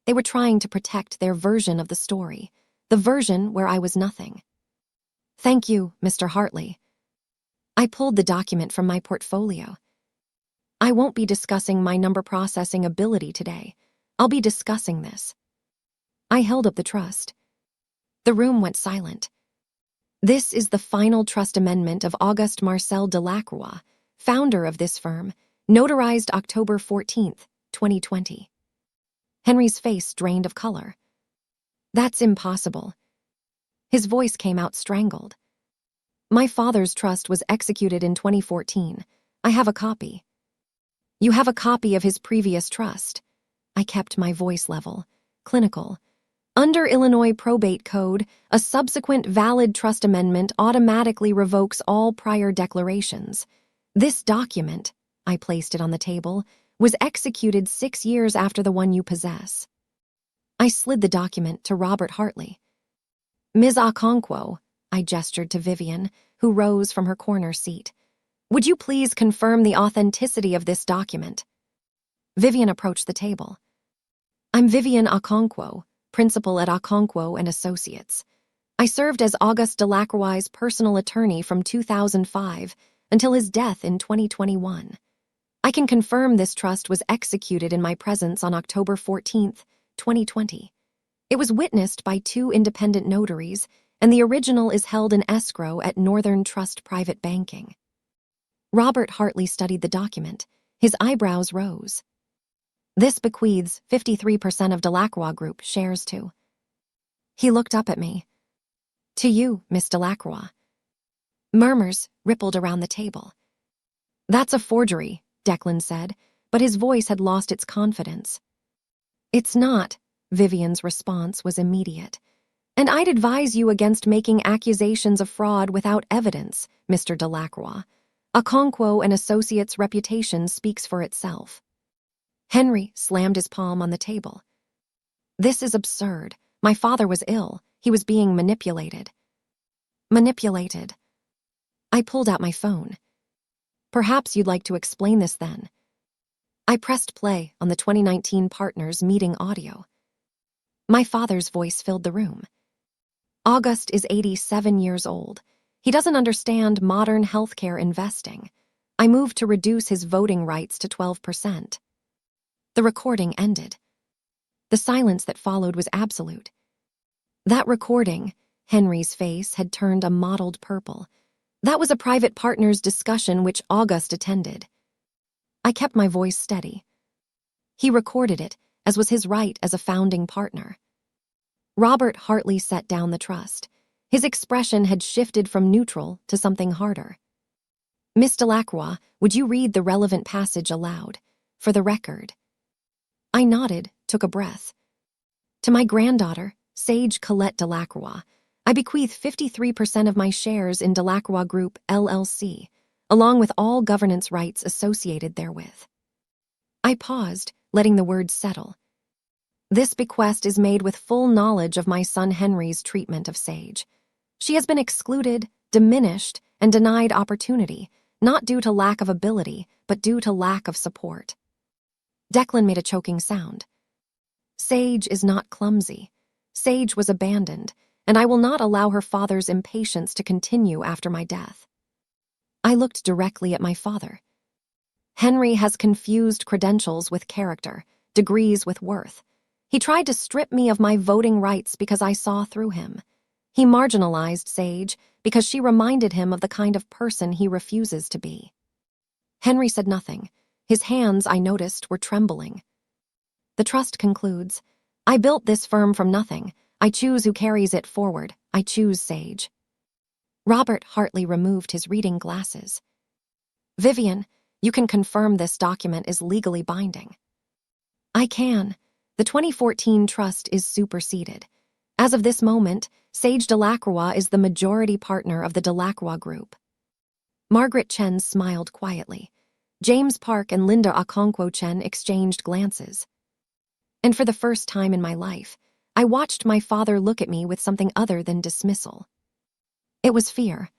They were trying to protect their version of the story, the version where I was nothing. "Thank you, Mr. Hartley." I pulled the document from my portfolio. "I won't be discussing my number processing ability today. I'll be discussing this." I held up the trust. The room went silent. "This is the final trust amendment of Auguste Marcel Delacroix, founder of this firm, notarized October 14th, 2020. Henry's face drained of color. "That's impossible." His voice came out strangled. My father's trust was executed in 2014. I have a copy. You have a copy of his previous trust. I kept my voice level, clinical. Under Illinois probate code, a subsequent valid trust amendment automatically revokes all prior declarations. This document, I placed it on the table, was executed 6 years after the one you possess. I slid the document to Robert Hartley. Ms. Okonkwo, I gestured to Vivian, who rose from her corner seat. Would you please confirm the authenticity of this document? Vivian approached the table. I'm Vivian Okonkwo, principal at Okonkwo and Associates. I served as Auguste Delacroix's personal attorney from 2005 until his death in 2021. I can confirm this trust was executed in my presence on October 14th, 2020. It was witnessed by 2 independent notaries, and the original is held in escrow at Northern Trust Private Banking. Robert Hartley studied the document. His eyebrows rose. This bequeaths 53% of Delacroix Group shares to. He looked up at me. To you, Miss Delacroix. Murmurs rippled around the table. That's a forgery, Declan said, but his voice had lost its confidence. It's not, Vivian's response was immediate. And I'd advise you against making accusations of fraud without evidence, Mr. Delacroix. Okonkwo and Associates' reputation speaks for itself. Henry slammed his palm on the table. This is absurd. My father was ill. He was being manipulated. Manipulated. I pulled out my phone. Perhaps you'd like to explain this then. I pressed play on the 2019 partners meeting audio. My father's voice filled the room. Auguste is 87 years old. He doesn't understand modern healthcare investing. I moved to reduce his voting rights to 12%. The recording ended. The silence that followed was absolute. That recording, Henry's face had turned a mottled purple. That was a private partners discussion which Auguste attended. I kept my voice steady. He recorded it, as was his right as a founding partner. Robert Hartley set down the trust. His expression had shifted from neutral to something harder. Miss Delacroix, would you read the relevant passage aloud? For the record. I nodded, took a breath. To my granddaughter, Sage Delacroix, I bequeath 53% of my shares in Delacroix Group, LLC, along with all governance rights associated therewith. I paused, letting the words settle. This bequest is made with full knowledge of my son Henry's treatment of Sage. She has been excluded, diminished, and denied opportunity, not due to lack of ability, but due to lack of support. Declan made a choking sound. Sage is not clumsy. Sage was abandoned, and I will not allow her father's impatience to continue after my death. I looked directly at my father. Henry has confused credentials with character, degrees with worth. He tried to strip me of my voting rights because I saw through him. He marginalized Sage because she reminded him of the kind of person he refuses to be. Henry said nothing. His hands, I noticed, were trembling. The trust concludes, I built this firm from nothing. I choose who carries it forward. I choose Sage. Robert Hartley removed his reading glasses. Vivian, you can confirm this document is legally binding. I can. The 2014 trust is superseded. As of this moment, Sage Delacroix is the majority partner of the Delacroix Group. Margaret Chen smiled quietly. James Park and Linda Okonkwo Chen exchanged glances. And for the first time in my life, I watched my father look at me with something other than dismissal. It was fear.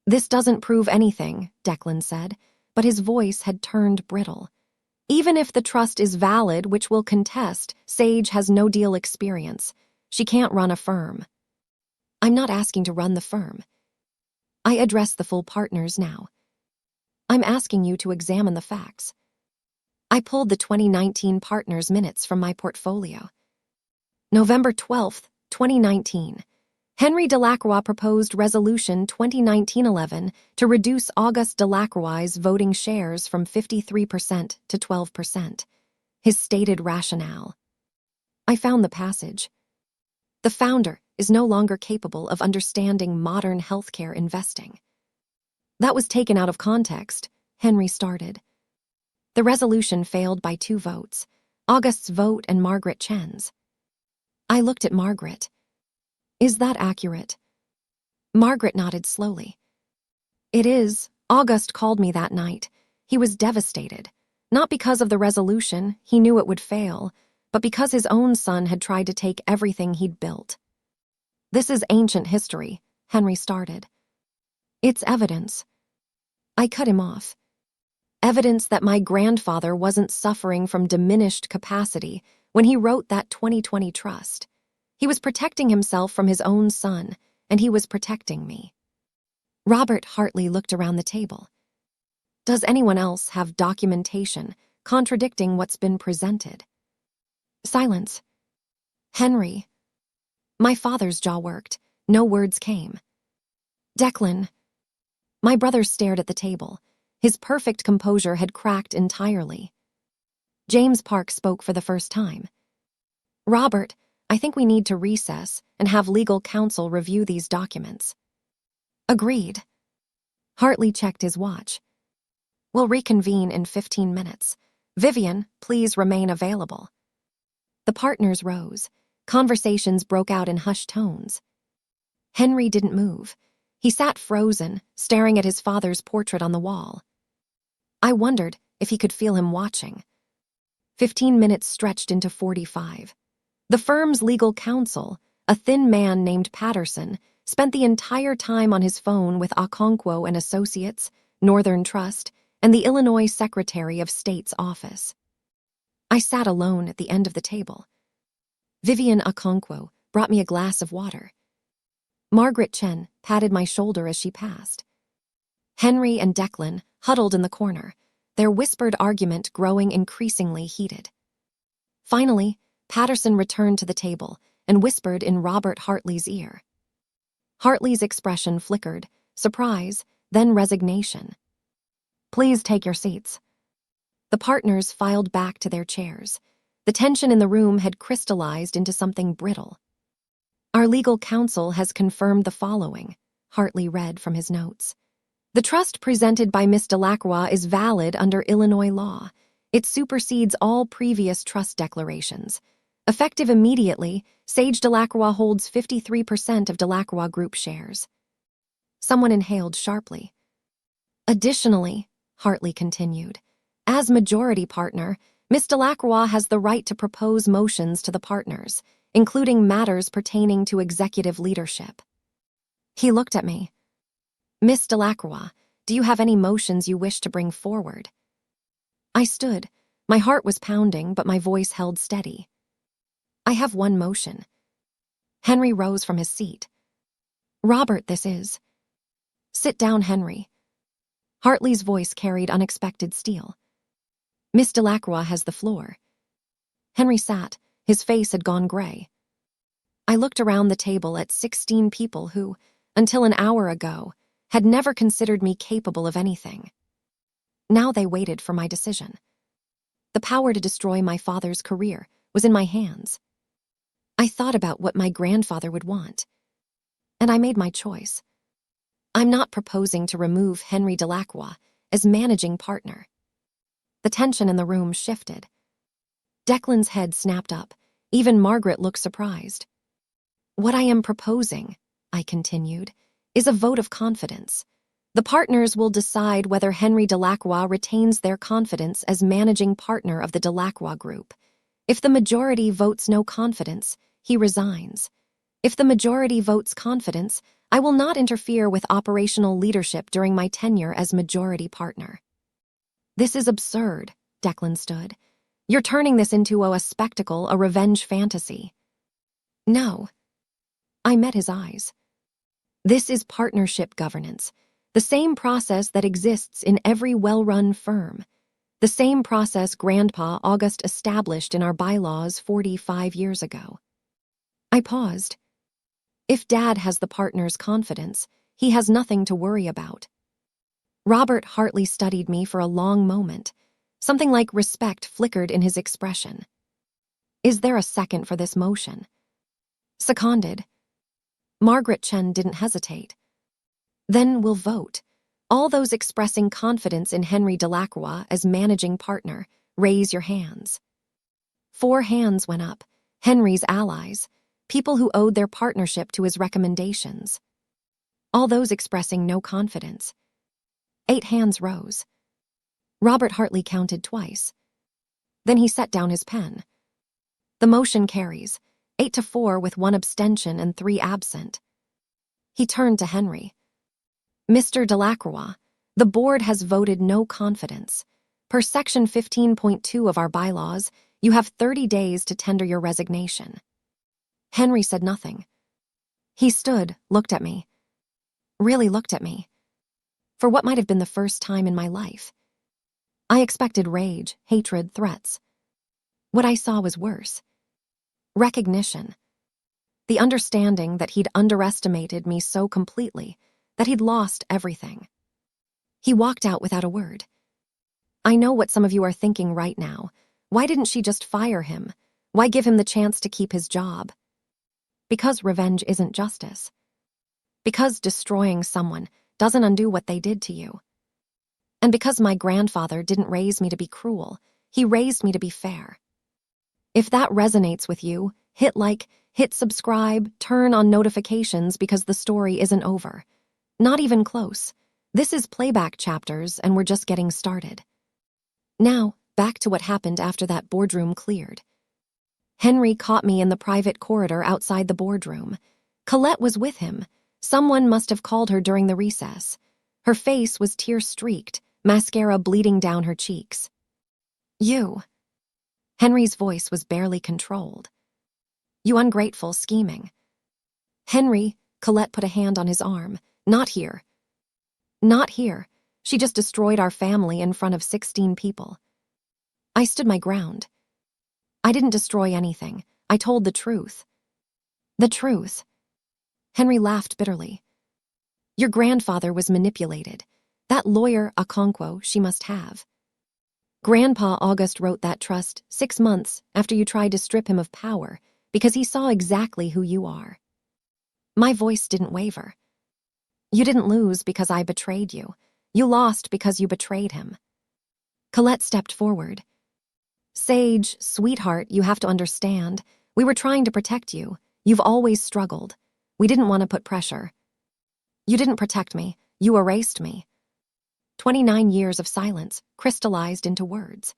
This doesn't prove anything, Declan said, but his voice had turned brittle. Even if the trust is valid, which will contest, Sage has no deal experience. She can't run a firm. I'm not asking to run the firm. I address the full partners now. I'm asking you to examine the facts. I pulled the 2019 partners minutes from my portfolio. November 12th, 2019. Henry Delacroix proposed Resolution 2019-11 to reduce Auguste Delacroix's voting shares from 53% to 12%. His stated rationale. I found the passage. The founder is no longer capable of understanding modern healthcare investing. That was taken out of context, Henry started. The resolution failed by 2 votes, August's vote and Margaret Chen's. I looked at Margaret. Is that accurate? Margaret nodded slowly. It is. August called me that night. He was devastated. Not because of the resolution, he knew it would fail, but because his own son had tried to take everything he'd built. This is ancient history, Henry started. It's evidence. I cut him off. Evidence that my grandfather wasn't suffering from diminished capacity when he wrote that 2020 trust. He was protecting himself from his own son, and he was protecting me. Robert Hartley looked around the table. Does anyone else have documentation contradicting what's been presented? Silence. Henry. My father's jaw worked. No words came. Declan. My brother stared at the table. His perfect composure had cracked entirely. James Park spoke for the first time. Robert, I think we need to recess and have legal counsel review these documents. Agreed. Hartley checked his watch. We'll reconvene in 15 minutes. Vivian, please remain available. The partners rose. Conversations broke out in hushed tones. Henry didn't move. He sat frozen, staring at his father's portrait on the wall. I wondered if he could feel him watching. 15 minutes stretched into 45. The firm's legal counsel, a thin man named Patterson, spent the entire time on his phone with Okonkwo and Associates, Northern Trust, and the Illinois Secretary of State's office. I sat alone at the end of the table. Vivian Okonkwo brought me a glass of water. Margaret Chen patted my shoulder as she passed. Henry and Declan huddled in the corner, their whispered argument growing increasingly heated. Finally, Patterson returned to the table and whispered in Robert Hartley's ear. Hartley's expression flickered, surprise, then resignation. Please take your seats. The partners filed back to their chairs. The tension in the room had crystallized into something brittle. Our legal counsel has confirmed the following, Hartley read from his notes. The trust presented by Miss Delacroix is valid under Illinois law. It supersedes all previous trust declarations. Effective immediately, Sage Delacroix holds 53% of Delacroix Group shares. Someone inhaled sharply. Additionally, Hartley continued, as majority partner, Miss Delacroix has the right to propose motions to the partners, including matters pertaining to executive leadership. He looked at me. Miss Delacroix, do you have any motions you wish to bring forward? I stood. My heart was pounding, but my voice held steady. I have one motion. Henry rose from his seat. Robert, this is. Sit down, Henry. Hartley's voice carried unexpected steel. Miss Delacroix has the floor. Henry sat. His face had gone gray. I looked around the table at 16 people who, until an hour ago, had never considered me capable of anything. Now they waited for my decision. The power to destroy my father's career was in my hands. I thought about what my grandfather would want, and I made my choice. I'm not proposing to remove Henry Delacroix as managing partner. The tension in the room shifted. Declan's head snapped up. Even Margaret looked surprised. What I am proposing, I continued, is a vote of confidence. The partners will decide whether Henry Delacroix retains their confidence as managing partner of the Delacroix Group. If the majority votes no confidence, he resigns. If the majority votes confidence, I will not interfere with operational leadership during my tenure as majority partner. This is absurd, Declan stood. You're turning this into a spectacle, a revenge fantasy. No. I met his eyes. This is partnership governance, the same process that exists in every well-run firm, the same process Grandpa August established in our bylaws 45 years ago. I paused. If Dad has the partner's confidence, he has nothing to worry about. Robert Hartley studied me for a long moment. Something like respect flickered in his expression. Is there a second for this motion? Seconded. Margaret Chen didn't hesitate. Then we'll vote. All those expressing confidence in Henry Delacroix as managing partner, raise your hands. 4 hands went up, Henry's allies, people who owed their partnership to his recommendations. All those expressing no confidence. 8 hands rose. Robert Hartley counted twice. Then he set down his pen. The motion carries, 8-4 with 1 abstention and 3 absent. He turned to Henry. Mr. Delacroix, the board has voted no confidence. Per Section 15.2 of our bylaws, you have 30 days to tender your resignation. Henry said nothing. He stood, looked at me. Really looked at me. For what might have been the first time in my life. I expected rage, hatred, threats. What I saw was worse. Recognition. The understanding that he'd underestimated me so completely that he'd lost everything. He walked out without a word. I know what some of you are thinking right now. Why didn't she just fire him? Why give him the chance to keep his job? Because revenge isn't justice. Because destroying someone doesn't undo what they did to you. And because my grandfather didn't raise me to be cruel, he raised me to be fair. If that resonates with you, hit like, hit subscribe, turn on notifications because the story isn't over. Not even close. This is Payback chapters and we're just getting started. Now, back to what happened after that boardroom cleared. Henry caught me in the private corridor outside the boardroom. Colette was with him. Someone must have called her during the recess. Her face was tear-streaked, mascara bleeding down her cheeks. You. Henry's voice was barely controlled. You ungrateful, scheming. Henry, Colette put a hand on his arm. Not here. Not here. She just destroyed our family in front of 16 people. I stood my ground. I didn't destroy anything. I told the truth. The truth. Henry laughed bitterly. Your grandfather was manipulated. That lawyer, Okonkwo, she must have. Grandpa August wrote that trust 6 months after you tried to strip him of power because he saw exactly who you are. My voice didn't waver. You didn't lose because I betrayed you. You lost because you betrayed him. Colette stepped forward. Sage, sweetheart, you have to understand. We were trying to protect you. You've always struggled. We didn't want to put pressure. You didn't protect me. You erased me. 29 years of silence crystallized into words.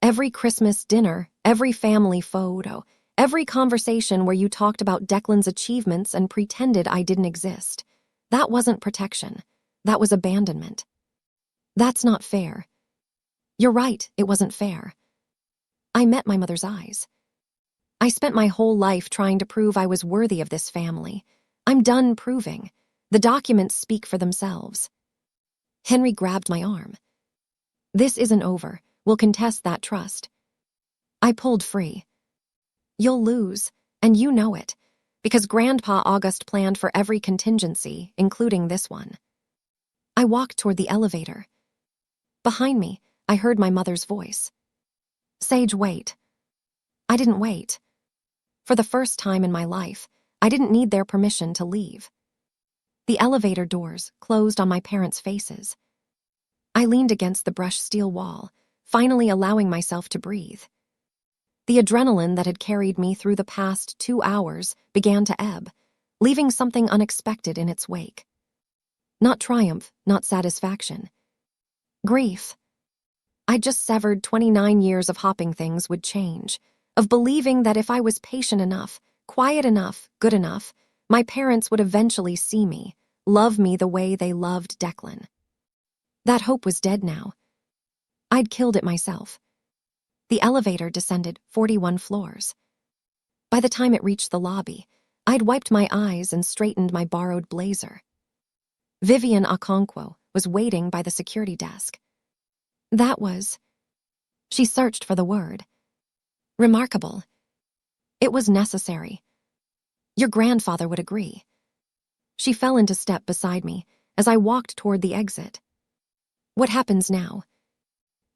Every Christmas dinner, every family photo, every conversation where you talked about Declan's achievements and pretended I didn't exist. That wasn't protection. That was abandonment. That's not fair. You're right, it wasn't fair. I met my mother's eyes. I spent my whole life trying to prove I was worthy of this family. I'm done proving. The documents speak for themselves. Henry grabbed my arm. This isn't over. We'll contest that trust. I pulled free. You'll lose, and you know it, because Grandpa August planned for every contingency, including this one. I walked toward the elevator. Behind me, I heard my mother's voice. Sage, wait. I didn't wait. For the first time in my life, I didn't need their permission to leave. The elevator doors closed on my parents' faces. I leaned against the brushed steel wall, finally allowing myself to breathe. The adrenaline that had carried me through the past 2 hours began to ebb, leaving something unexpected in its wake. Not triumph, not satisfaction. Grief. I'd just severed 29 years of hopping things would change, of believing that if I was patient enough, quiet enough, good enough, my parents would eventually see me, love me the way they loved Declan. That hope was dead now. I'd killed it myself. The elevator descended 41 floors. By the time it reached the lobby, I'd wiped my eyes and straightened my borrowed blazer. Vivian Okonkwo was waiting by the security desk. That was... She searched for the word. Remarkable. It was necessary. Your grandfather would agree. She fell into step beside me as I walked toward the exit. What happens now?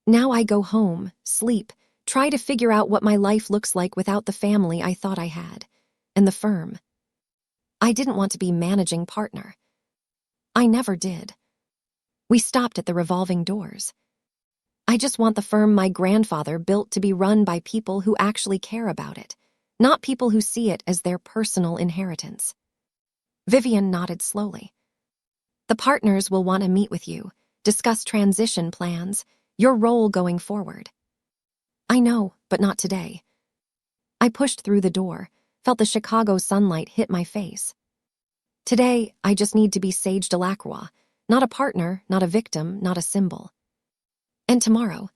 Now I go home, sleep, try to figure out what my life looks like without the family I thought I had, and the firm. I didn't want to be managing partner. I never did. We stopped at the revolving doors. I just want the firm my grandfather built to be run by people who actually care about it, not people who see it as their personal inheritance. Vivian nodded slowly. The partners will want to meet with you, discuss transition plans, your role going forward. I know, but not today. I pushed through the door, felt the Chicago sunlight hit my face. Today, I just need to be Sage Delacroix, not a partner, not a victim, not a symbol. And tomorrow,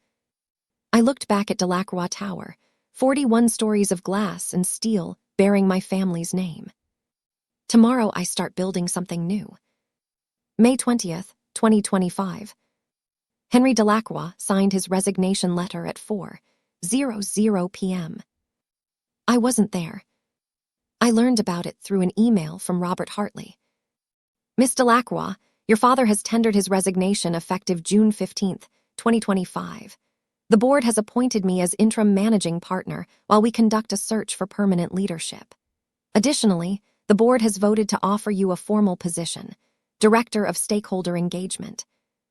I looked back at Delacroix Tower, 41 stories of glass and steel bearing my family's name. Tomorrow, I start building something new. May 20th, 2025. Henry Delacroix signed his resignation letter at 4:00 p.m. I wasn't there. I learned about it through an email from Robert Hartley. Miss Delacroix, your father has tendered his resignation effective June 15th, 2025. The board has appointed me as interim managing partner while we conduct a search for permanent leadership. Additionally, the board has voted to offer you a formal position, Director of Stakeholder Engagement.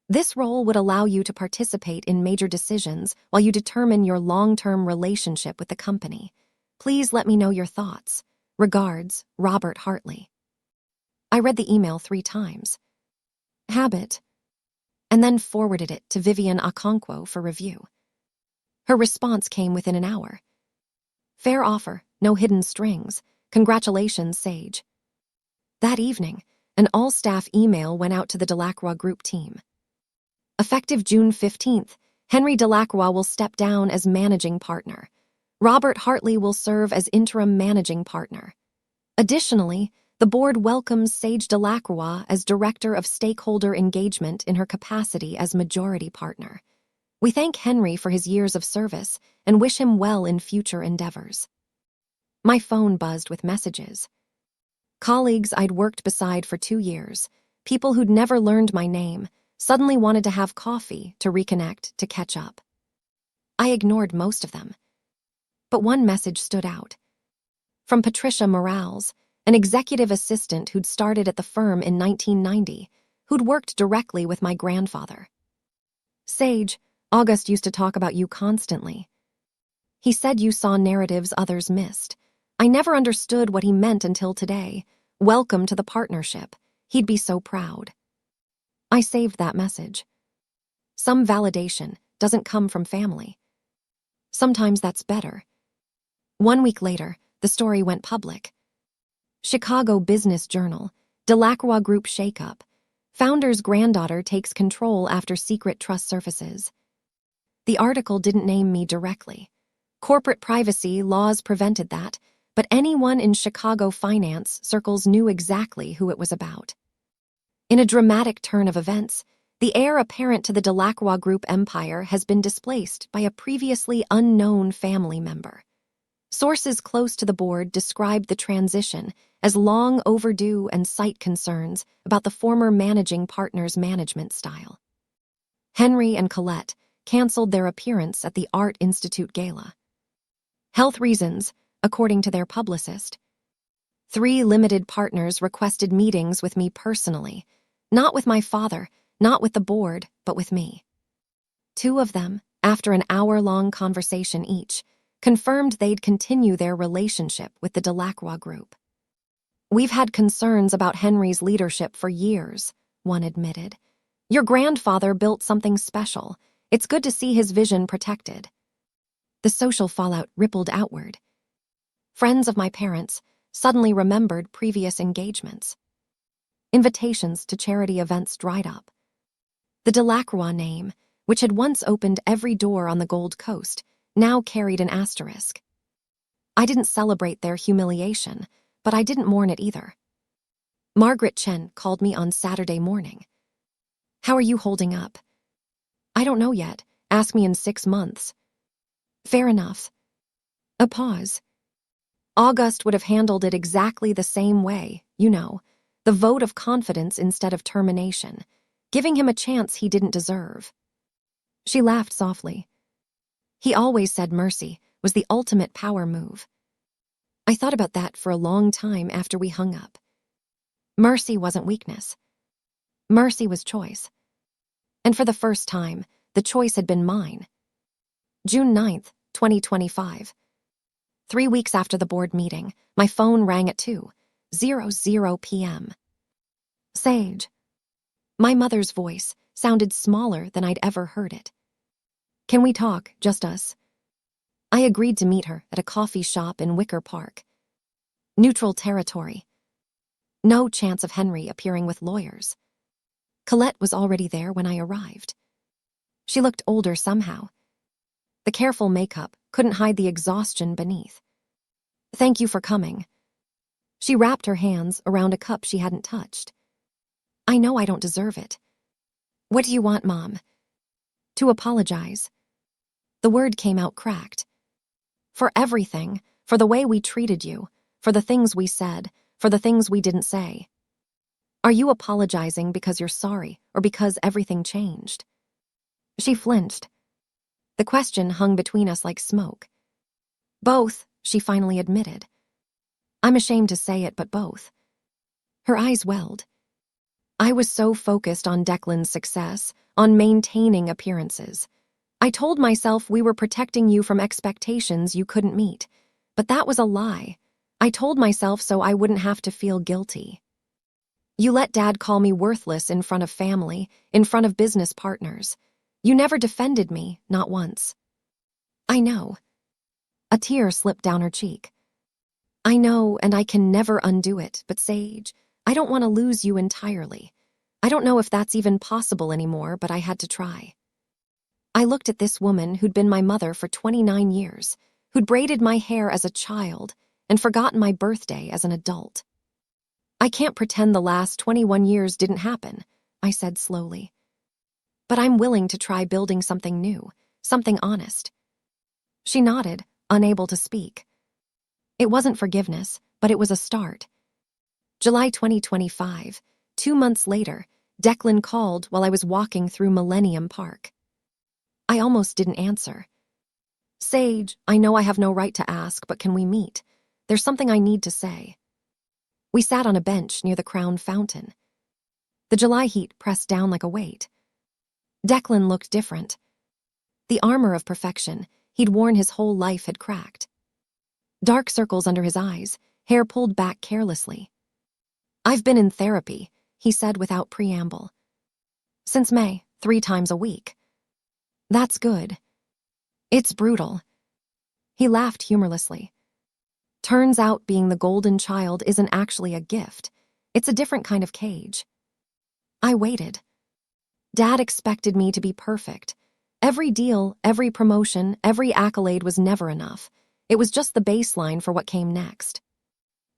This role would allow you to participate in major decisions while you determine your long-term relationship with the company. Please let me know your thoughts. Regards, Robert Hartley. I read the email 3 times. Habit. And then forwarded it to Vivian Okonkwo for review. Her response came within an hour. Fair offer, no hidden strings. Congratulations, Sage. That evening, an all-staff email went out to the Delacroix Group team. Effective June 15th, Henry Delacroix will step down as managing partner. Robert Hartley will serve as interim managing partner. Additionally, the board welcomes Sage Delacroix as Director of Stakeholder Engagement in her capacity as majority partner. We thank Henry for his years of service and wish him well in future endeavors. My phone buzzed with messages. Colleagues I'd worked beside for 2 years, people who'd never learned my name, suddenly wanted to have coffee, to reconnect, to catch up. I ignored most of them. But one message stood out. From Patricia Morales, an executive assistant who'd started at the firm in 1990, who'd worked directly with my grandfather. Sage, August used to talk about you constantly. He said you saw narratives others missed. I never understood what he meant until today. Welcome to the partnership. He'd be so proud. I saved that message. Some validation doesn't come from family. Sometimes that's better. 1 week later, the story went public. Chicago Business Journal, Delacroix Group shakeup. Founder's granddaughter takes control after secret trust surfaces. The article didn't name me directly. Corporate privacy laws prevented that, but anyone in Chicago finance circles knew exactly who it was about. In a dramatic turn of events, the heir apparent to the Delacroix Group empire has been displaced by a previously unknown family member. Sources close to the board described the transition as long overdue and cite concerns about the former managing partner's management style. Henry and Colette canceled their appearance at the Art Institute Gala. Health reasons, according to their publicist. 3 limited partners requested meetings with me personally, not with my father, not with the board, but with me. 2 of them, after an hour-long conversation each, confirmed they'd continue their relationship with the Delacroix Group. We've had concerns about Henry's leadership for years, one admitted. Your grandfather built something special. It's good to see his vision protected. The social fallout rippled outward. Friends of my parents suddenly remembered previous engagements. Invitations to charity events dried up. The Delacroix name, which had once opened every door on the Gold Coast, now carried an asterisk. I didn't celebrate their humiliation, but I didn't mourn it either. Margaret Chen called me on Saturday morning. How are you holding up? I don't know yet. Ask me in 6 months. Fair enough. A pause. August would have handled it exactly the same way, the vote of confidence instead of termination, giving him a chance he didn't deserve. She laughed softly. He always said mercy was the ultimate power move. I thought about that for a long time after we hung up. Mercy wasn't weakness. Mercy was choice. And for the first time, the choice had been mine. June 9th, 2025. 3 weeks after the board meeting, my phone rang at 2:00 p.m. Sage. My mother's voice sounded smaller than I'd ever heard it. Can we talk, just us? I agreed to meet her at a coffee shop in Wicker Park. Neutral territory. No chance of Henry appearing with lawyers. Colette was already there when I arrived. She looked older somehow. The careful makeup couldn't hide the exhaustion beneath. Thank you for coming. She wrapped her hands around a cup she hadn't touched. I know I don't deserve it. What do you want, Mom? To apologize. The word came out cracked. For everything, for the way we treated you, for the things we said, for the things we didn't say. Are you apologizing because you're sorry or because everything changed? She flinched. The question hung between us like smoke. Both, she finally admitted. I'm ashamed to say it, but both. Her eyes welled. I was so focused on Declan's success, on maintaining appearances. I told myself we were protecting you from expectations you couldn't meet. But that was a lie. I told myself so I wouldn't have to feel guilty. You let Dad call me worthless in front of family, in front of business partners. You never defended me, not once. I know. A tear slipped down her cheek. I know, and I can never undo it, but Sage, I don't want to lose you entirely. I don't know if that's even possible anymore, but I had to try. I looked at this woman who'd been my mother for 29 years, who'd braided my hair as a child and forgotten my birthday as an adult. I can't pretend the last 21 years didn't happen, I said slowly. But I'm willing to try building something new, something honest. She nodded, unable to speak. It wasn't forgiveness, but it was a start. July 2025, 2 months later, Declan called while I was walking through Millennium Park. I almost didn't answer. Sage, I know I have no right to ask, but can we meet? There's something I need to say. We sat on a bench near the Crown Fountain. The July heat pressed down like a weight. Declan looked different. The armor of perfection he'd worn his whole life had cracked. Dark circles under his eyes, hair pulled back carelessly. I've been in therapy, he said without preamble. Since May, 3 times a week. That's good. It's brutal. He laughed humorlessly. Turns out being the golden child isn't actually a gift. It's a different kind of cage. I waited. Dad expected me to be perfect. Every deal, every promotion, every accolade was never enough. It was just the baseline for what came next.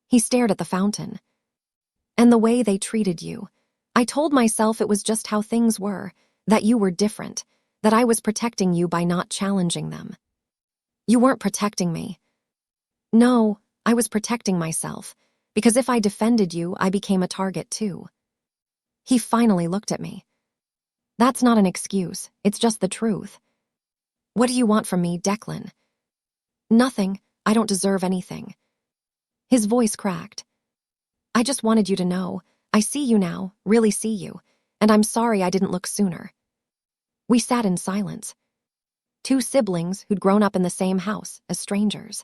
He stared at the fountain. And the way they treated you. I told myself it was just how things were, that you were different, that I was protecting you by not challenging them. You weren't protecting me. No, I was protecting myself, because if I defended you, I became a target too. He finally looked at me. That's not an excuse, it's just the truth. What do you want from me, Declan? Nothing, I don't deserve anything. His voice cracked. I just wanted you to know, I see you now, really see you, and I'm sorry I didn't look sooner. We sat in silence. 2 siblings who'd grown up in the same house as strangers.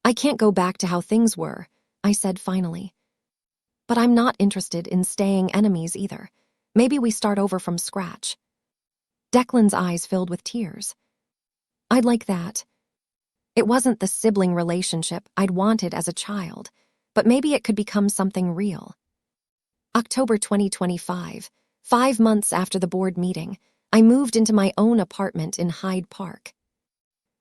I can't go back to how things were, I said finally. But I'm not interested in staying enemies either. Maybe we start over from scratch. Declan's eyes filled with tears. I'd like that. It wasn't the sibling relationship I'd wanted as a child, but maybe it could become something real. October 2025, 5 months after the board meeting, I moved into my own apartment in Hyde Park.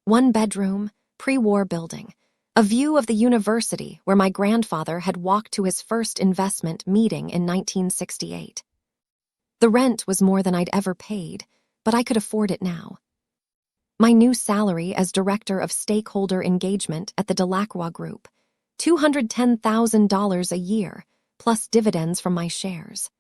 1 bedroom, pre-war building. A view of the university where my grandfather had walked to his first investment meeting in 1968. The rent was more than I'd ever paid, but I could afford it now. My new salary as Director of Stakeholder Engagement at the Delacroix Group, $210,000 a year, plus dividends from my shares.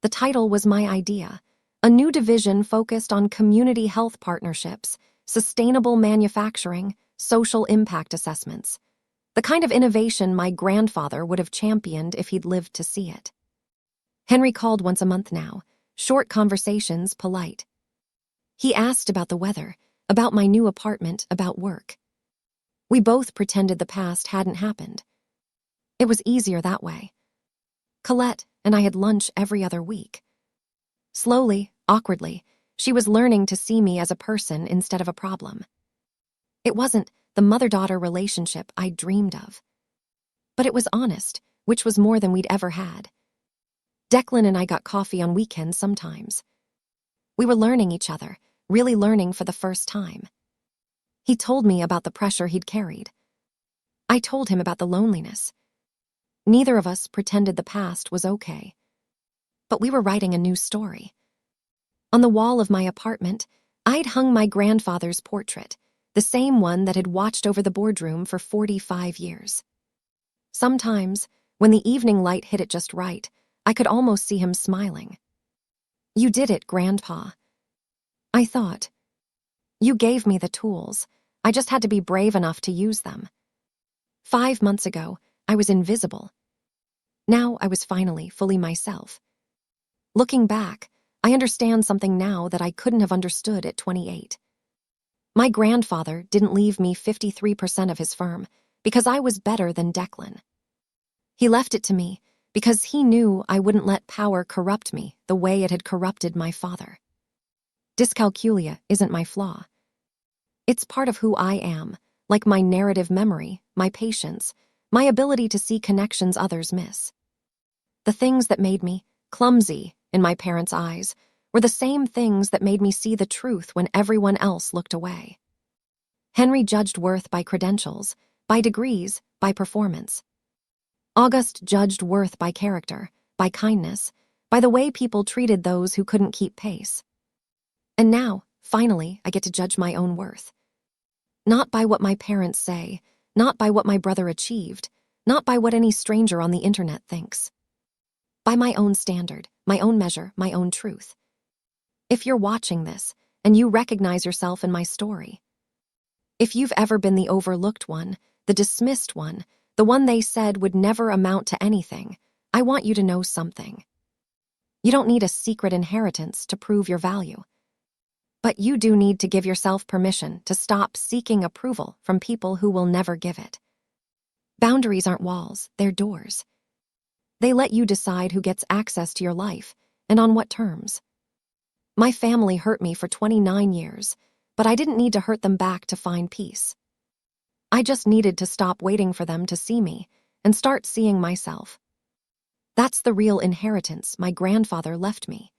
The title was my idea, a new division focused on community health partnerships, sustainable manufacturing, social impact assessments. The kind of innovation my grandfather would have championed if he'd lived to see it. Henry called once a month now, short conversations, polite. He asked about the weather, about my new apartment, about work. We both pretended the past hadn't happened. It was easier that way. Colette and I had lunch every other week. Slowly, awkwardly, she was learning to see me as a person instead of a problem. It wasn't the mother-daughter relationship I dreamed of. But it was honest, which was more than we'd ever had. Declan and I got coffee on weekends sometimes. We were learning each other, really learning for the first time. He told me about the pressure he'd carried. I told him about the loneliness. Neither of us pretended the past was okay. But we were writing a new story. On the wall of my apartment, I'd hung my grandfather's portrait, the same one that had watched over the boardroom for 45 years. Sometimes, when the evening light hit it just right, I could almost see him smiling. "You did it, Grandpa." I thought. "You gave me the tools. I just had to be brave enough to use them." 5 months ago, I was invisible. Now I was finally fully myself. Looking back, I understand something now that I couldn't have understood at 28. My grandfather didn't leave me 53% of his firm because I was better than Declan. He left it to me because he knew I wouldn't let power corrupt me the way it had corrupted my father. Dyscalculia isn't my flaw. It's part of who I am, like my narrative memory, my patience, my ability to see connections others miss. The things that made me clumsy in my parents' eyes were the same things that made me see the truth when everyone else looked away. Henry judged worth by credentials, by degrees, by performance. August judged worth by character, by kindness, by the way people treated those who couldn't keep pace. And now, finally, I get to judge my own worth. Not by what my parents say, not by what my brother achieved, not by what any stranger on the internet thinks. By my own standard, my own measure, my own truth. If you're watching this, and you recognize yourself in my story, if you've ever been the overlooked one, the dismissed one, the one they said would never amount to anything, I want you to know something. You don't need a secret inheritance to prove your value. But you do need to give yourself permission to stop seeking approval from people who will never give it. Boundaries aren't walls, they're doors. They let you decide who gets access to your life, and on what terms. My family hurt me for 29 years, but I didn't need to hurt them back to find peace. I just needed to stop waiting for them to see me and start seeing myself. That's the real inheritance my grandfather left me.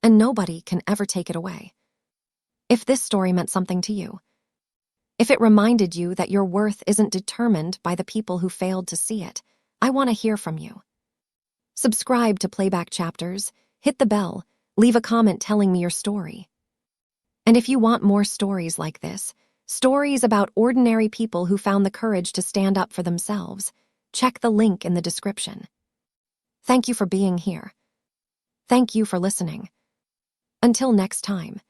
And nobody can ever take it away. If this story meant something to you, if it reminded you that your worth isn't determined by the people who failed to see it, I want to hear from you. Subscribe to Playback Chapters, hit the bell, leave a comment telling me your story. And if you want more stories like this, stories about ordinary people who found the courage to stand up for themselves, check the link in the description. Thank you for being here. Thank you for listening. Until next time.